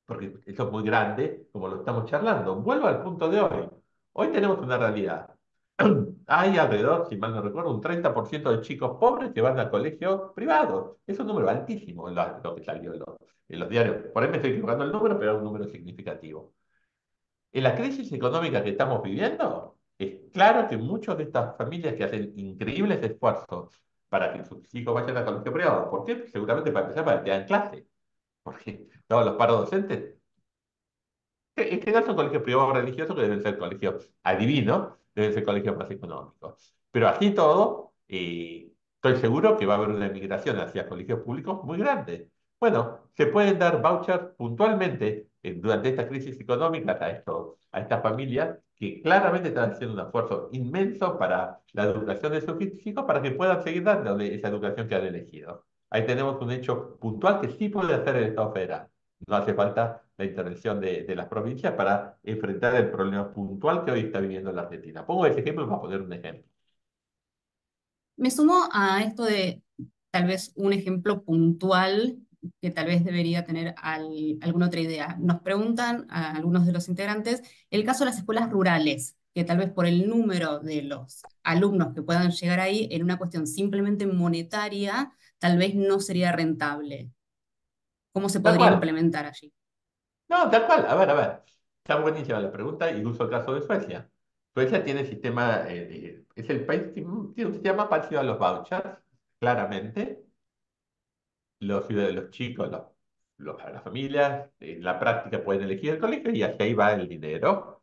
Speaker 1: porque eso es muy grande, como lo estamos charlando. Vuelvo al punto de hoy. Hoy tenemos una realidad. Hay alrededor, si mal no recuerdo, un 30% de chicos pobres que van a colegios privados. Es un número altísimo en lo que salió en los diarios. Por ahí me estoy equivocando el número, pero es un número significativo. En la crisis económica que estamos viviendo, es claro que muchas de estas familias que hacen increíbles esfuerzos para que sus hijos vayan a colegio privado, ¿por qué? Seguramente para empezar, para que tengan clase, porque todos los paros docentes en general son colegios privados religiosos que deben ser colegios adivinos, deben ser colegios más económicos. Pero así todo, estoy seguro que va a haber una migración hacia colegios públicos muy grande. Bueno, se pueden dar vouchers puntualmente durante esta crisis económica a estas familias que claramente están haciendo un esfuerzo inmenso para la educación de sus hijos para que puedan seguir dándole esa educación que han elegido. Ahí tenemos un hecho puntual que sí puede hacer el Estado federal. No hace falta la intervención de las provincias para enfrentar el problema puntual que hoy está viviendo la Argentina. Pongo ese ejemplo para poner un ejemplo.
Speaker 2: Me sumo a esto de tal vez un ejemplo puntual que tal vez debería tener alguna otra idea. Nos preguntan a algunos de los integrantes el caso de las escuelas rurales, que tal vez por el número de los alumnos que puedan llegar ahí, en una cuestión simplemente monetaria, tal vez no sería rentable. ¿Cómo se
Speaker 1: Tal
Speaker 2: podría
Speaker 1: cual.
Speaker 2: implementar allí?
Speaker 1: No, tal cual. A ver, a ver. Está buenísima la pregunta y uso el caso de Suecia. Suecia tiene sistema, es el país que tiene un sistema parecido a los vouchers, claramente. Los chicos, las familias, en la práctica pueden elegir el colegio y hacia ahí va el dinero.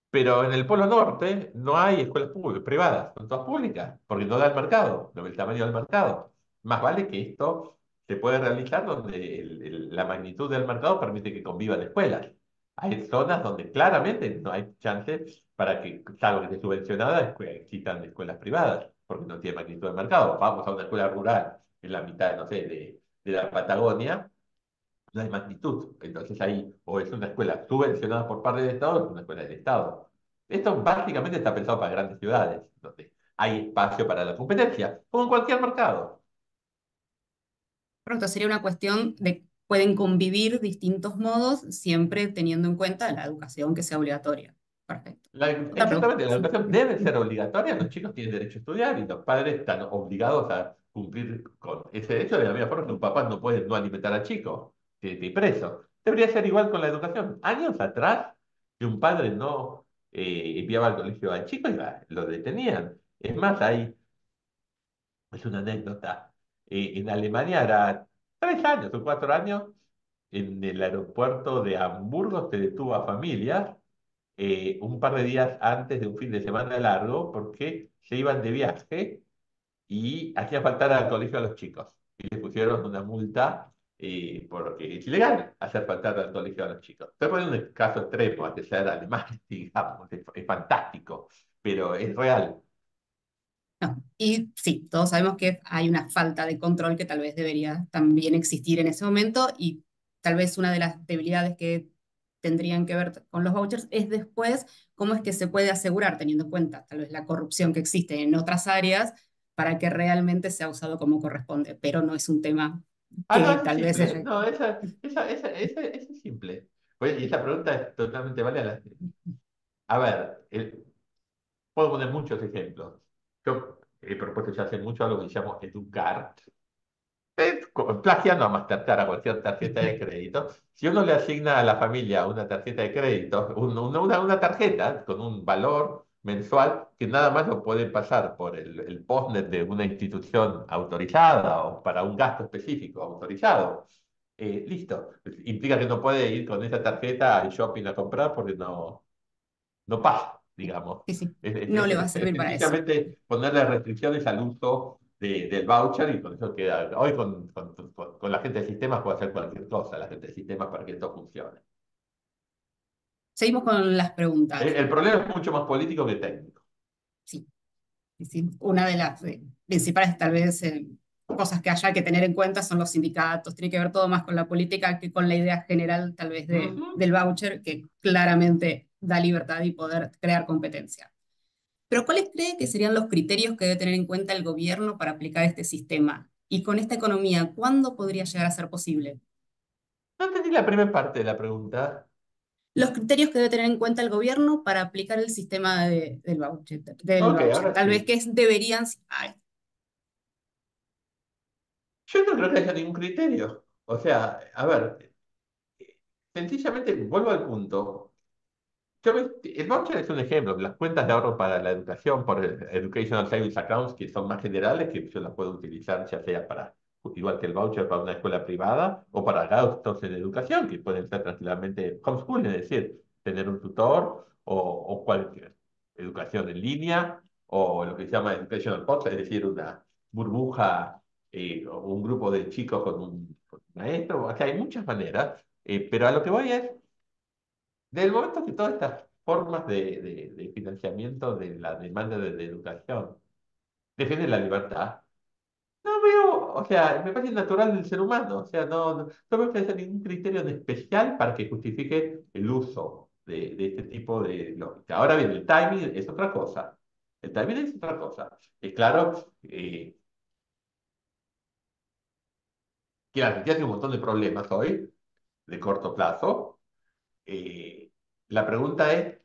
Speaker 1: Pero en el Polo Norte no hay escuelas privadas, son todas públicas, porque no da el mercado, no ve el tamaño del mercado. Más vale que esto se puede realizar donde la magnitud del mercado permite que convivan escuelas. Hay zonas donde claramente no hay chance para que, salvo que esté subvencionada, existan escuelas privadas, porque no tiene magnitud de mercado. Vamos a una escuela rural en la mitad, no sé, de la Patagonia, no hay magnitud. Entonces ahí o es una escuela subvencionada por parte del Estado o es una escuela del Estado. Esto básicamente está pensado para grandes ciudades, donde hay espacio para la competencia, como en cualquier mercado.
Speaker 2: Pronto sería una cuestión de pueden convivir distintos modos, siempre teniendo en cuenta la educación que sea obligatoria. Perfecto. Otra pregunta.
Speaker 1: Exactamente, la
Speaker 2: Sí.
Speaker 1: educación debe ser obligatoria, los chicos tienen derecho a estudiar y los padres están obligados a cumplir con ese derecho de la misma forma que un papá no puede no alimentar al chico, que esté preso. Debería ser igual con la educación. Años atrás, si un padre no enviaba al colegio al chico, lo detenían. Es más, es una anécdota. En Alemania era 3 años o 4 años, en el aeropuerto de Hamburgo se detuvo a familias un par de días antes de un fin de semana largo porque se iban de viaje y hacía faltar al colegio a los chicos. Y les pusieron una multa porque es ilegal hacer faltar al colegio a los chicos. Estoy poniendo un caso extremo, a ser alemán, digamos, es fantástico, pero es real.
Speaker 2: No. Y sí, todos sabemos que hay una falta de control que tal vez debería también existir en ese momento y tal vez una de las debilidades que tendrían que ver con los vouchers es después cómo es que se puede asegurar, teniendo en cuenta tal vez la corrupción que existe en otras áreas, para que realmente sea usado como corresponde, pero no es un tema
Speaker 1: Ah, no,
Speaker 2: que
Speaker 1: eso es
Speaker 2: tal vez
Speaker 1: simple.
Speaker 2: es...
Speaker 1: No, esa es simple. Oye, y esa pregunta es totalmente válida. A ver, puedo poner muchos ejemplos. he propuesto ya hace mucho algo que llamo educar, plagiando a Mastercard a cualquier tarjeta de crédito. Si uno le asigna a la familia una tarjeta de crédito, una tarjeta con un valor mensual que nada más lo puede pasar por el postnet de una institución autorizada o para un gasto específico autorizado, listo. Implica que no puede ir con esa tarjeta al shopping a comprar porque no pasa, digamos.
Speaker 2: Sí, sí,
Speaker 1: Es,
Speaker 2: no le va a
Speaker 1: es
Speaker 2: servir para eso.
Speaker 1: sencillamente ponerle restricciones al uso del voucher y con eso queda. Hoy con la gente de sistemas puede hacer cualquier cosa, la gente de sistemas para que esto funcione.
Speaker 2: Seguimos con las preguntas.
Speaker 1: El problema es mucho más político que técnico.
Speaker 2: Sí, sí, sí. Una de las principales, tal vez, cosas que haya que tener en cuenta son los sindicatos. Tiene que ver todo más con la política que con la idea general, tal vez,
Speaker 1: Ujú.
Speaker 2: del voucher, que claramente da libertad y poder crear competencia. Pero ¿cuáles cree que serían los criterios que debe tener en cuenta el gobierno para aplicar este sistema? Y con esta economía, ¿cuándo podría llegar a ser posible?
Speaker 1: No entendí la primera parte de la pregunta.
Speaker 2: Los criterios que debe tener en cuenta el gobierno para aplicar el sistema del voucher,
Speaker 1: Ok, ahora
Speaker 2: Tal vez
Speaker 1: sí.
Speaker 2: que deberían... Ay,
Speaker 1: Yo no creo que haya ningún criterio. O sea, a ver, sencillamente vuelvo al punto. El voucher es un ejemplo, las cuentas de ahorro para la educación por el Educational Savings Accounts, que son más generales, que yo las puedo utilizar ya sea para, igual que el voucher para una escuela privada, o para gastos en educación, que pueden ser tranquilamente homeschooling, es decir, tener un tutor o cualquier educación en línea, o lo que se llama educational pods, es decir, una burbuja o un grupo de chicos con un maestro. O sea, hay muchas maneras, pero a lo que voy es del momento que todas estas formas de financiamiento de la demanda de educación defienden la libertad, no veo, o sea, me parece natural del ser humano, o sea, no veo que haya ningún criterio en especial para que justifique el uso de este tipo de lógica. Ahora bien, el timing es otra cosa. El timing es otra cosa. Es claro que la Argentina tiene un montón de problemas hoy, de corto plazo. Eh, la pregunta es,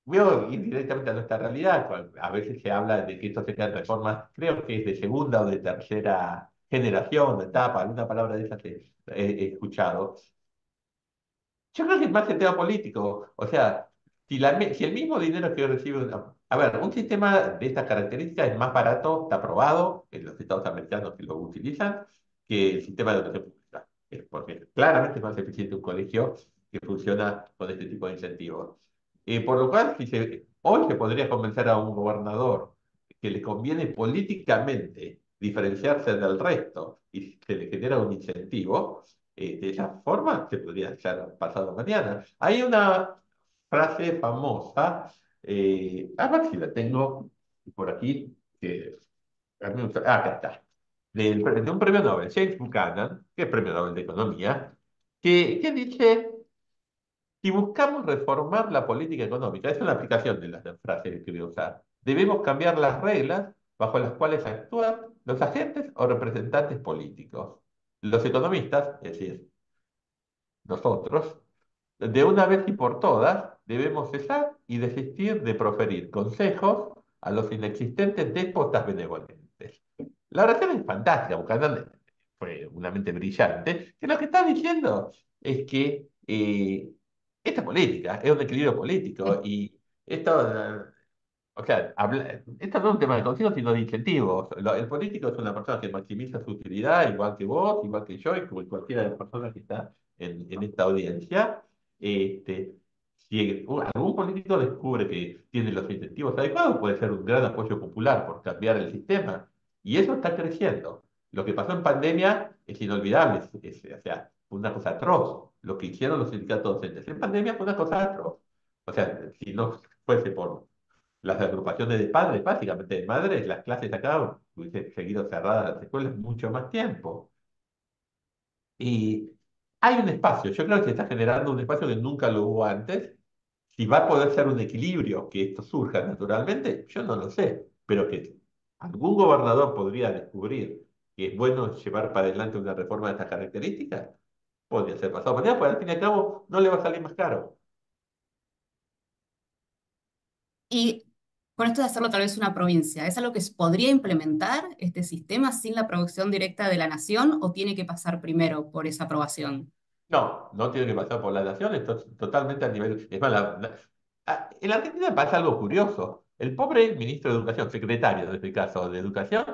Speaker 1: voy a ir directamente a nuestra realidad. A veces se habla de que esto serían reformas, creo que es de segunda o de tercera generación, etapa, alguna palabra de esas he escuchado. Yo creo que es más el tema político. O sea, si el mismo dinero que recibe a ver, un sistema de estas características es más barato, está aprobado en los estados americanos que lo utilizan, que el sistema de educación pública. Porque claramente es más eficiente un colegio que funciona con este tipo de incentivos. Por lo cual, hoy se podría convencer a un gobernador que le conviene políticamente diferenciarse del resto y se le genera un incentivo, de esa forma se podría hacer pasado mañana. Hay una frase famosa, a ver si la tengo por aquí, que acá está, de un premio Nobel, James Buchanan, que es premio Nobel de Economía, que dice, si buscamos reformar la política económica, es una aplicación de la frase que voy a usar, debemos cambiar las reglas bajo las cuales actúan los agentes o representantes políticos. Los economistas, es decir, nosotros, de una vez y por todas, debemos cesar y desistir de proferir consejos a los inexistentes déspotas benevolentes. La oración es fantástica, Buchanan fue una mente brillante, que lo que está diciendo es que esta política es un equilibrio político y esto, o sea, esto no es un tema de consejos, sino de incentivos. El político es una persona que maximiza su utilidad, igual que vos, igual que yo, y como cualquiera de las personas que está en esta audiencia. Este, si algún político descubre que tiene los incentivos adecuados, puede ser un gran apoyo popular por cambiar el sistema. Y eso está creciendo. Lo que pasó en pandemia es inolvidable, o sea, fue una cosa atroz. Lo que hicieron los sindicatos docentes en pandemia fue una cosa atroz. O sea, si no fuese por las agrupaciones de padres, básicamente de madres, las clases acá hubiesen seguido cerradas las escuelas mucho más tiempo. Y hay un espacio, yo creo que se está generando un espacio que nunca lo hubo antes. Si va a poder ser un equilibrio que esto surja naturalmente, yo no lo sé, pero que algún gobernador podría descubrir que es bueno llevar para adelante una reforma de estas características, podría ser pasado mañana, porque al fin y al cabo no le va a salir más caro.
Speaker 2: Con esto de hacerlo tal vez una provincia, ¿es algo que se podría implementar este sistema sin la aprobación directa de la nación o tiene que pasar primero por esa aprobación?
Speaker 1: No, no tiene que pasar por la nación, esto es totalmente a nivel... Es más, en la Argentina pasa algo curioso. El pobre ministro de Educación, secretario en este caso de Educación,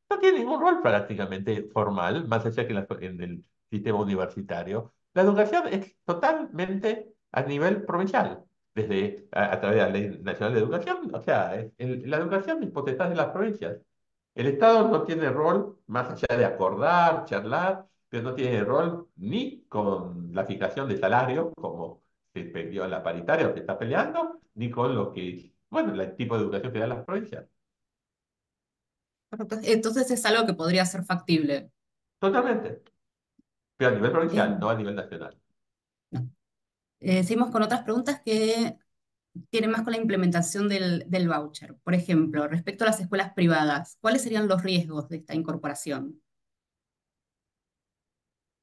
Speaker 1: no tiene ningún rol prácticamente formal, más allá que en el sistema universitario. La educación es totalmente a nivel provincial, desde a través de la Ley Nacional de Educación. O sea, la educación es potestad de las provincias. El Estado no tiene rol más allá de acordar, charlar, pero no tiene rol ni con la fijación de salarios, como se peleó en la paritaria o se está peleando, ni con lo que, bueno, el tipo de educación que dan las provincias.
Speaker 2: Entonces es algo que podría ser factible.
Speaker 1: Totalmente. Pero a nivel
Speaker 2: Eh,
Speaker 1: provincial, no a nivel nacional.
Speaker 2: no. Seguimos con otras preguntas que tienen más con la implementación del voucher. Por ejemplo, respecto a las escuelas privadas, ¿cuáles serían los riesgos de esta incorporación?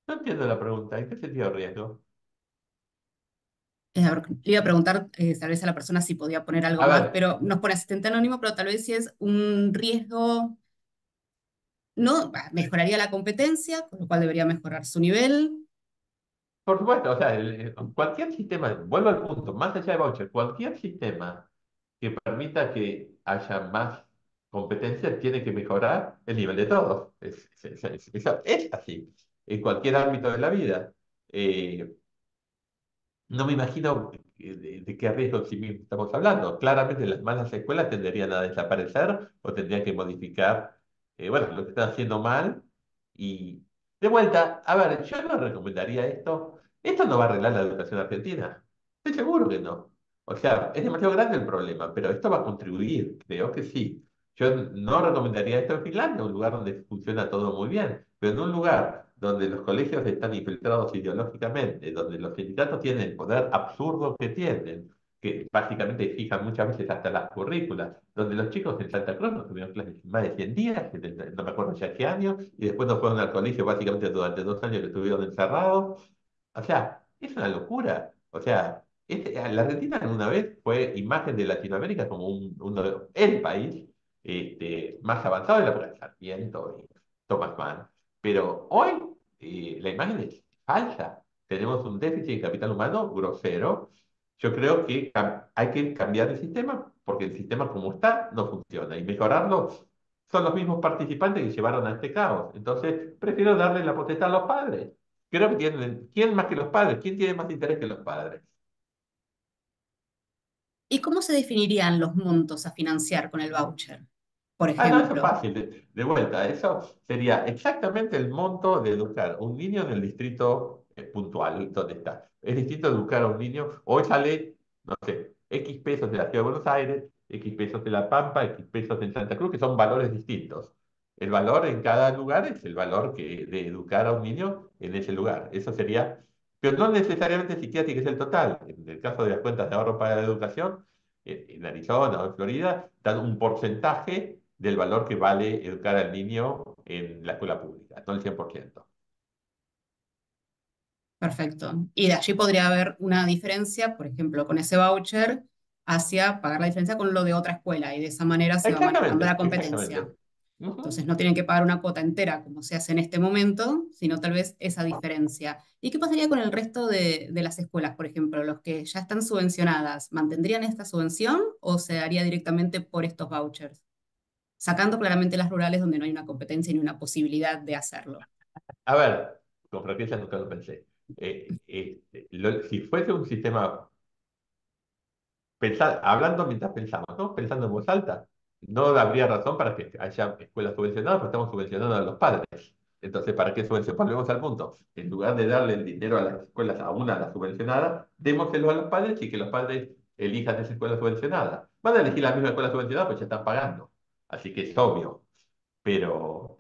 Speaker 1: No entiendo la pregunta. ¿En qué sentido riesgo?
Speaker 2: A ver, le iba a preguntar tal vez a la persona si podía poner algo
Speaker 1: A
Speaker 2: más,
Speaker 1: ver,
Speaker 2: pero nos pone asistente anónimo, pero tal vez si es un riesgo, no, mejoraría la competencia, con lo cual debería mejorar su nivel.
Speaker 1: por supuesto, o sea, cualquier sistema, vuelvo al punto, más allá de voucher, cualquier sistema que permita que haya más competencia tiene que mejorar el nivel de todos. Es así, en cualquier ámbito de la vida. Eh, no me imagino de qué riesgo sí mismo estamos hablando. Claramente las malas escuelas tenderían a desaparecer o tendrían que modificar, bueno, lo que están haciendo mal. Y de vuelta, a ver, yo no recomendaría esto. Esto no va a arreglar la educación argentina. Estoy seguro que no. O sea, es demasiado grande el problema, pero esto va a contribuir, creo que sí. Yo no recomendaría esto en Finlandia, un lugar donde funciona todo muy bien, pero en un lugar donde los colegios están infiltrados ideológicamente, donde los sindicatos tienen el poder absurdo que tienen, que básicamente fijan muchas veces hasta las currículas, donde los chicos en Santa Cruz no tuvieron clases más de 100 días, no me acuerdo ya qué año, y después no fueron al colegio básicamente durante 2 años que estuvieron encerrados. O sea, es una locura. O sea, la Argentina alguna vez fue imagen de Latinoamérica como el país más avanzado de la época de Sarmiento y Thomas Mann. Pero hoy la imagen es falsa. Tenemos un déficit de capital humano grosero. Yo creo que hay que cambiar el sistema porque el sistema como está no funciona y mejorarlo son los mismos participantes que llevaron a este caos. Entonces, prefiero darle la potestad a los padres. Creo que tienen, ¿quién más que los padres? ¿Quién tiene más interés que los padres?
Speaker 2: ¿Y cómo se definirían los montos a financiar con el voucher? Por
Speaker 1: Ah, no, eso es
Speaker 2: ejemplo,
Speaker 1: fácil, de vuelta. Eso sería exactamente el monto de educar a un niño en el distrito puntual donde está. Es distinto educar a un niño, hoy sale, no sé, X pesos de la Ciudad de Buenos Aires, X pesos de La Pampa, X pesos en Santa Cruz, que son valores distintos. El valor en cada lugar es el valor de educar a un niño en ese lugar. Eso sería, pero no necesariamente siquiera tiene que ser el total. En el caso de las cuentas de ahorro para la educación, en Arizona o en Florida, dan un porcentaje del valor que vale educar al niño en la escuela pública, no el 100%.
Speaker 2: perfecto. Y de allí podría haber una diferencia, por ejemplo, con ese voucher, hacia pagar la diferencia con lo de otra escuela, y de esa manera se va manejando la
Speaker 1: Exactamente,
Speaker 2: competencia.
Speaker 1: exactamente. Ujú.
Speaker 2: Entonces no tienen que pagar una cuota entera como se hace en este momento, sino tal vez esa diferencia. ¿Y qué pasaría con el resto de las escuelas, por ejemplo, los que ya están subvencionadas? ¿Mantendrían esta subvención o se haría directamente por estos vouchers? Sacando claramente las rurales donde no hay una competencia ni una posibilidad de hacerlo.
Speaker 1: A ver, con frecuencia nunca lo pensé. Si fuese un sistema hablando mientras pensamos, ¿no? Pensando en voz alta, no habría razón para que haya escuelas subvencionadas, porque estamos subvencionando a los padres. Entonces, ¿para qué subvencionar? Volvemos al punto. En lugar de darle el dinero a las escuelas, a una a la subvencionada, démoselo a los padres y que los padres elijan esa escuela subvencionada. Van a elegir la misma escuela subvencionada, pues ya están pagando. Así que es obvio. Pero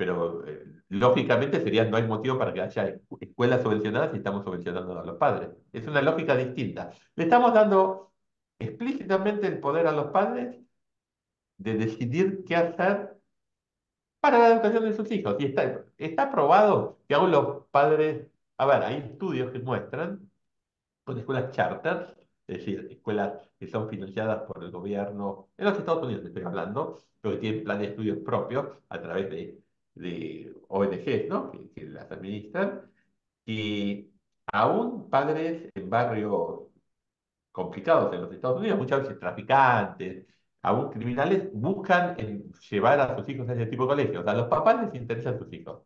Speaker 1: lógicamente sería, no hay motivo para que haya escuelas subvencionadas si estamos subvencionando a los padres. Es una lógica distinta. Le estamos dando explícitamente el poder a los padres de decidir qué hacer para la educación de sus hijos. Y está probado que aún los padres, a ver, hay estudios que muestran con escuelas charter, es decir, escuelas que son financiadas por el gobierno, en los Estados Unidos estoy hablando, pero que tienen planes de estudios propios a través de ONGs, ¿no? Que las administran, y aún padres en barrios complicados en los Estados Unidos, muchas veces traficantes, aún criminales, buscan llevar a sus hijos a ese tipo de colegios. A los papás les interesan sus hijos,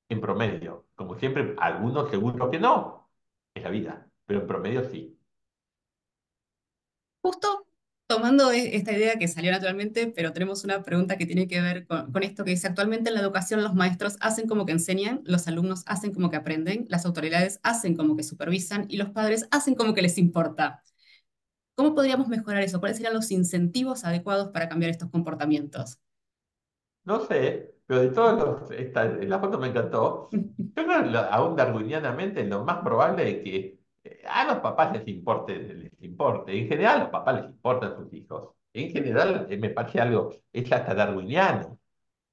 Speaker 1: en promedio. Como siempre, algunos seguro que no, es la vida, pero en promedio sí.
Speaker 2: Justo tomando esta idea que salió naturalmente, pero tenemos una pregunta que tiene que ver con esto que dice, actualmente en la educación los maestros hacen como que enseñan, los alumnos hacen como que aprenden, las autoridades hacen como que supervisan y los padres hacen como que les importa. ¿Cómo podríamos mejorar eso? ¿Cuáles serían los incentivos adecuados para cambiar estos comportamientos?
Speaker 1: No sé, pero de todos la foto me encantó. Yo creo que aún darwinianamente lo más probable es que a los papás les importe, les importe. En general, a los papás les importan sus hijos. En general, me parece algo, es hasta darwiniano.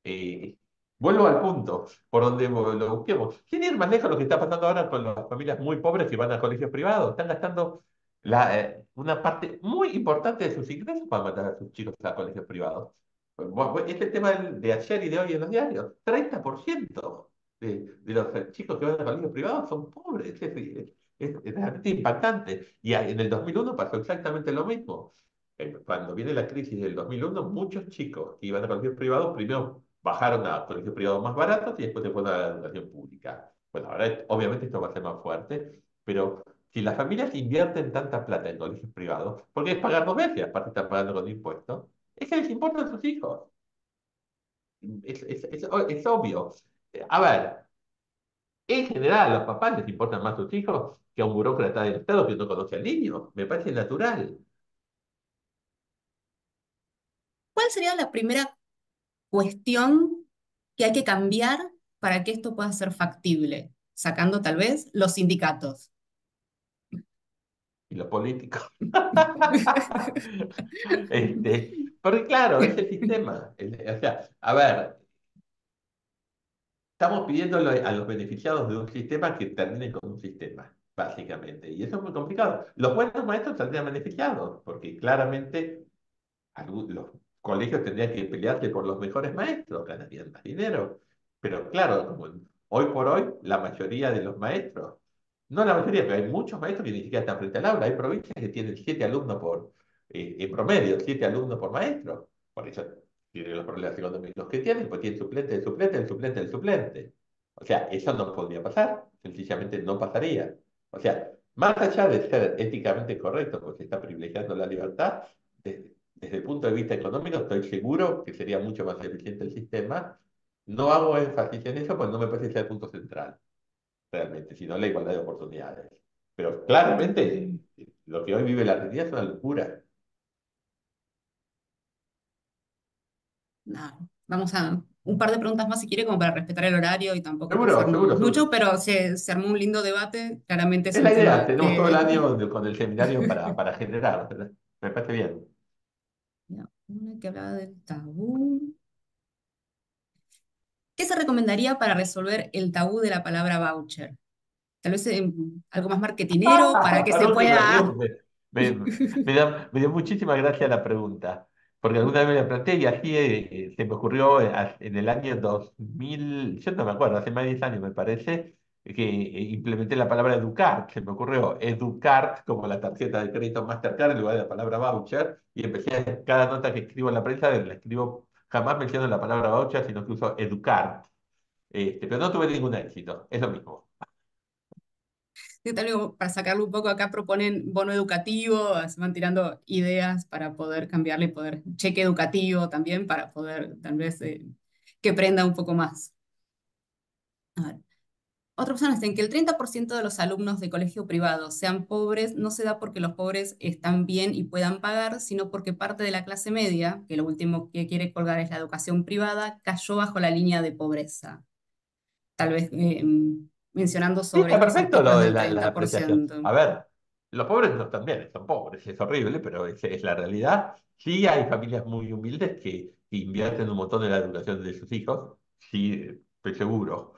Speaker 1: Eh, Vuelvo al punto, por donde lo busquemos. Sin ir más lejos, lo que está pasando ahora con las familias muy pobres que van a colegios privados. Están gastando una parte muy importante de sus ingresos para mandar a sus chicos a colegios privados. Este tema de ayer y de hoy en los diarios. 30% de los chicos que van a colegios privados son pobres. Es realmente impactante. Y en el 2001 pasó exactamente lo mismo. Cuando viene la crisis del 2001, muchos chicos que iban a colegios privados primero bajaron a colegios privados más baratos y después se fueron a la educación pública. Bueno, ahora obviamente esto va a ser más fuerte, pero si las familias invierten tanta plata en colegios privados, porque es pagar dos veces, aparte están pagando con impuestos, es que les importan sus hijos. Es obvio. A ver, en general a los papás les importan más sus hijos que a un burócrata del Estado que no conoce al niño. Me parece natural.
Speaker 2: ¿Cuál sería la primera cuestión que hay que cambiar para que esto pueda ser factible? Sacando tal vez los sindicatos.
Speaker 1: Y los políticos. Porque claro, es el sistema. O sea, a ver, estamos pidiéndole a los beneficiados de un sistema que terminen con un sistema, básicamente. Y eso es muy complicado. Los buenos maestros saldrían beneficiados, porque claramente los colegios tendrían que pelearse por los mejores maestros, ganarían más dinero. Pero claro, hoy por hoy, la mayoría de los maestros, no la mayoría, pero hay muchos maestros que ni siquiera están frente al aula. Hay provincias que tienen 7 alumnos en promedio, 7 alumnos por maestro. Por eso tienen los problemas económicos que tienen, pues tienen suplente, el suplente, el suplente, el suplente. O sea, eso no podría pasar, sencillamente no pasaría. O sea, más allá de ser éticamente correcto, porque se está privilegiando la libertad, desde el punto de vista económico, estoy seguro que sería mucho más eficiente el sistema. No hago énfasis en eso, pues no me parece que sea el punto central, realmente, sino la igualdad de oportunidades. Pero claramente, lo que hoy vive la Argentina es una locura.
Speaker 2: Nada, vamos a un par de preguntas más si quiere, como para respetar el horario y tampoco
Speaker 1: Seguro,
Speaker 2: pasarnos
Speaker 1: seguro,
Speaker 2: mucho,
Speaker 1: seguro.
Speaker 2: pero se armó un lindo debate. Claramente es
Speaker 1: Es
Speaker 2: un
Speaker 1: la idea,
Speaker 2: tema
Speaker 1: tenemos todo el
Speaker 2: que...
Speaker 1: año con el seminario para generar, ¿verdad? Me parece bien.
Speaker 2: Una que hablaba del tabú. ¿Qué se recomendaría para resolver el tabú de la palabra voucher? Tal vez algo más marketinero para que se
Speaker 1: Perdón que me río,
Speaker 2: pueda...
Speaker 1: me dio muchísima gracia la pregunta, porque alguna vez me la planteé y así se me ocurrió en el año 2000, yo no me acuerdo, hace más de 10 años me parece, que implementé la palabra educar, se me ocurrió educar como la tarjeta de crédito Mastercard en lugar de la palabra voucher, y empecé cada nota que escribo en la prensa, la escribo, jamás menciono la palabra voucher, sino que uso educar, pero no tuve ningún éxito, es lo mismo.
Speaker 2: Sí, tal vez para sacarlo un poco acá proponen bono educativo, se van tirando ideas para poder cambiarle, poder cheque educativo también para poder tal vez que prenda un poco más. A ver. Otra opción es en que el 30% de los alumnos de colegio privado sean pobres, no se da porque los pobres están bien y puedan pagar, sino porque parte de la clase media, que lo último que quiere colgar es la educación privada, cayó bajo la línea de pobreza. Tal vez mencionando
Speaker 1: Sí,
Speaker 2: sobre
Speaker 1: está
Speaker 2: estos
Speaker 1: perfecto
Speaker 2: sectores
Speaker 1: lo de
Speaker 2: del
Speaker 1: la apreciación.
Speaker 2: 30%.
Speaker 1: A ver, los pobres no están bien, son pobres, es horrible, pero es la realidad. Sí hay familias muy humildes que invierten un montón en la educación de sus hijos, sí, estoy seguro.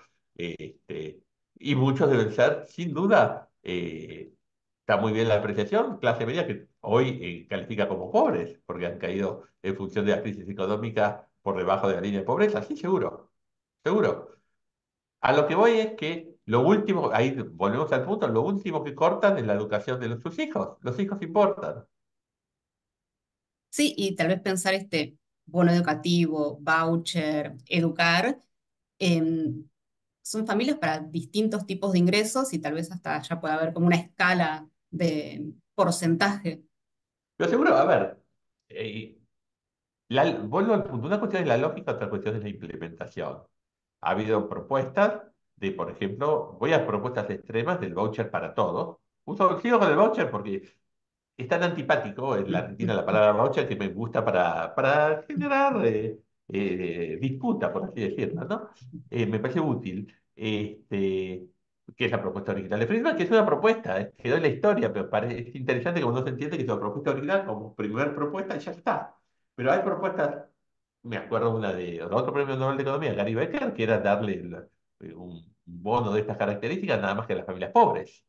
Speaker 1: Y muchos deben ser, sin duda, está muy bien la apreciación, clase media que hoy califica como pobres, porque han caído en función de la crisis económica por debajo de la línea de pobreza, sí, seguro, seguro. A lo que voy es que lo último, ahí volvemos al punto, lo último que cortan es la educación de sus hijos. Los hijos importan.
Speaker 2: Sí, y tal vez pensar este bono educativo, voucher, educar, em, son familias para distintos tipos de ingresos y tal vez hasta ya puede haber como una escala de porcentaje.
Speaker 1: Pero seguro, a ver, eh, vuelvo al punto. Una cuestión es la lógica, otra cuestión es la implementación. Ha habido propuestas de, por ejemplo, voy a propuestas extremas del voucher para todos. Sigo con el voucher porque es tan antipático en la Argentina la palabra voucher que me gusta para generar disputa, por así decirlo, ¿no? Me parece útil. Que es la propuesta original de Friedman, que es una propuesta, quedó en la historia, pero es interesante que uno se entiende que es una propuesta original como primer propuesta y ya está. Pero hay propuestas, me acuerdo una de otro premio Nobel de Economía, Gary Becker, que era darle un bono de estas características nada más que a las familias pobres.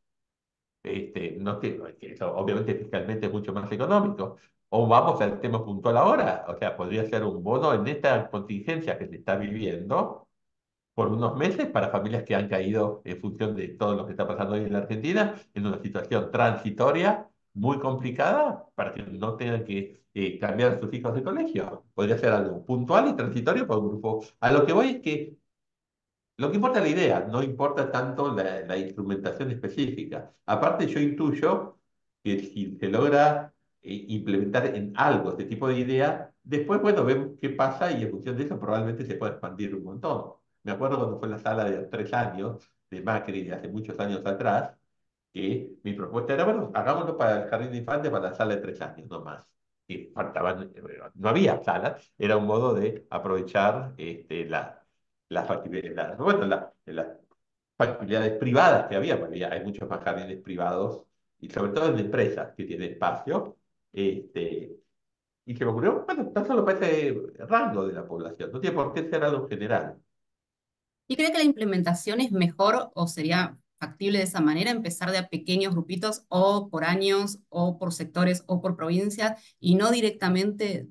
Speaker 1: No que eso obviamente fiscalmente es mucho más económico. O vamos al tema puntual ahora, o sea, podría ser un bono en esta contingencia que se está viviendo por unos meses para familias que han caído en función de todo lo que está pasando hoy en la Argentina, en una situación transitoria muy complicada para que no tengan que cambiar a sus hijos de colegio. Podría ser algo puntual y transitorio para un grupo. A lo que voy es que lo que importa es la idea, no importa tanto la instrumentación específica. Aparte, yo intuyo que si se logra implementar en algo este tipo de idea, después, bueno, vemos qué pasa y en función de eso probablemente se pueda expandir un montón. Me acuerdo cuando fue la sala de 3 años de Macri de hace muchos años atrás, que mi propuesta era, bueno, hagámoslo para el jardín de infantes, para la sala de 3 años, no más. Y faltaban, no había salas, era un modo de aprovechar las facilidades, bueno, las facilidades privadas que había, porque hay muchos más jardines privados, y sobre todo en empresas que tienen espacio, este, y se me ocurrió, bueno, tan solo para ese rango de la población, no tiene por qué ser algo general.
Speaker 2: ¿Y cree que la implementación es mejor o sería factible de esa manera, empezar de a pequeños grupitos o por años o por sectores o por provincias y no directamente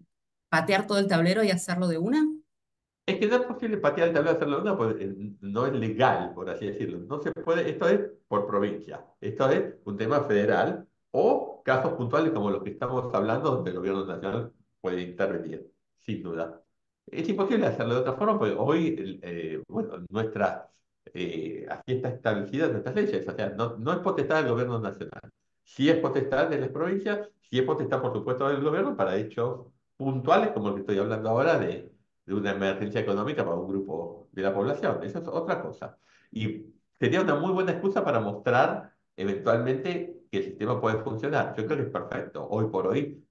Speaker 2: patear todo el tablero y hacerlo de una?
Speaker 1: Es que no es posible patear el tablero de hacerlo una, pues no es legal, por así decirlo. No se puede, esto es por provincia, esto es un tema federal o casos puntuales como los que estamos hablando, donde el gobierno nacional puede intervenir, sin duda. Es imposible hacerlo de otra forma, porque hoy, bueno, así está establecida nuestras leyes, o sea, no es potestad del gobierno nacional. Sí es potestad de las provincias, sí es potestad, por supuesto, del gobierno para hechos puntuales, como el que estoy hablando ahora de una emergencia económica para un grupo de la población. Eso es otra cosa. Y sería una muy buena excusa para mostrar eventualmente que el sistema puede funcionar. Yo creo que es perfecto. Hoy por hoy,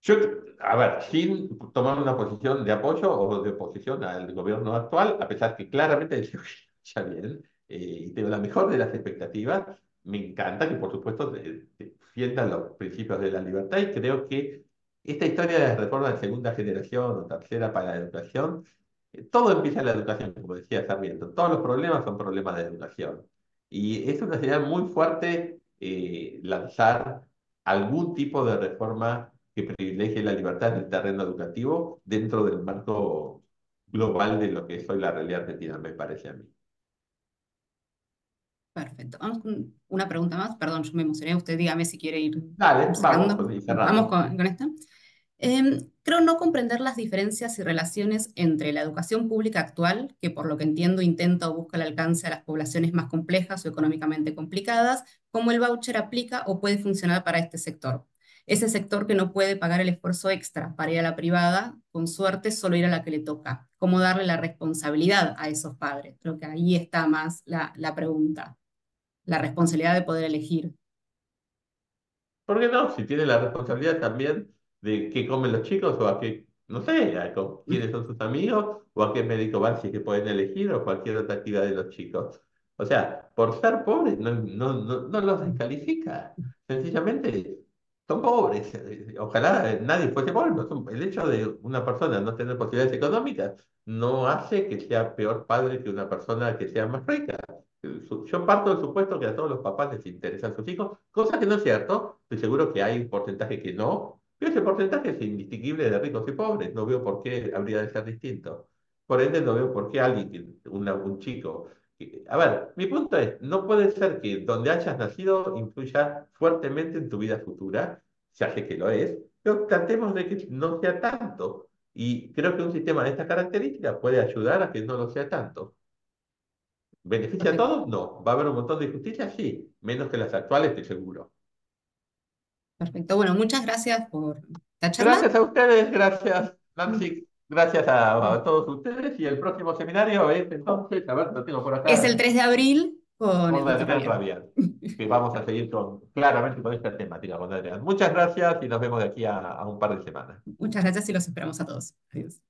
Speaker 1: yo, a ver, sin tomar una posición de apoyo o de oposición al gobierno actual, a pesar que claramente deseo que vaya bien y tengo la mejor de las expectativas, me encanta que por supuesto defiendan los principios de la libertad y creo que esta historia de reforma de segunda generación o tercera para la educación, todo empieza en la educación, como decía Sarmiento, todos los problemas son problemas de educación. Y es una señal muy fuerte lanzar algún tipo de reforma que privilegie la libertad en el terreno educativo dentro del marco global de lo que es hoy la realidad argentina, me parece a mí.
Speaker 2: Perfecto. Vamos con una pregunta más. Perdón, yo me emocioné. Usted dígame si quiere ir
Speaker 1: Dale, vamos
Speaker 2: sacando.
Speaker 1: y
Speaker 2: Vamos
Speaker 1: cerramos.
Speaker 2: con esta. Creo no comprender las diferencias y relaciones entre la educación pública actual, que por lo que entiendo intenta o busca el alcance a las poblaciones más complejas o económicamente complicadas, como el voucher aplica o puede funcionar para este sector. Ese sector que no puede pagar el esfuerzo extra para ir a la privada, con suerte solo ir a la que le toca. ¿Cómo darle la responsabilidad a esos padres? Creo que ahí está más la pregunta, la responsabilidad de poder elegir.
Speaker 1: ¿Por qué no? Si tiene la responsabilidad también de qué comen los chicos o a qué, no sé, quiénes son sus amigos o a qué médico van si es que pueden elegir o cualquier otra actividad de los chicos. O sea, por ser pobres no los descalifica. Sencillamente son pobres. Ojalá nadie fuese pobre. El hecho de una persona no tener posibilidades económicas no hace que sea peor padre que una persona que sea más rica. Yo parto del supuesto que a todos los papás les interesan sus hijos, cosa que no es cierto. Estoy seguro que hay un porcentaje que no, pero ese porcentaje es indistinguible de ricos y pobres. No veo por qué habría de ser distinto. Por ende, no veo por qué alguien, un chico. A ver, mi punto es, no puede ser que donde hayas nacido influya fuertemente en tu vida futura, ya sé que lo es, pero tratemos de que no sea tanto. Y creo que un sistema de estas características puede ayudar a que no lo sea tanto. ¿Beneficia a
Speaker 2: Perfecto.
Speaker 1: todos? No. ¿Va a haber un montón de injusticias? Sí. Menos que las actuales, estoy seguro.
Speaker 2: Perfecto. Bueno, muchas gracias por la charla.
Speaker 1: Gracias a ustedes, gracias Nancy, gracias a todos ustedes. Y el próximo seminario es entonces, a ver, lo tengo por
Speaker 2: Es el
Speaker 1: acá,
Speaker 2: 3 de abril con el
Speaker 1: con
Speaker 2: doctor
Speaker 1: Adrián
Speaker 2: Rabián.
Speaker 1: Rabián, que vamos a seguir claramente con esta temática con Adrián. Muchas gracias y nos vemos de aquí a un par de semanas.
Speaker 2: Muchas gracias y los esperamos a todos. Adiós.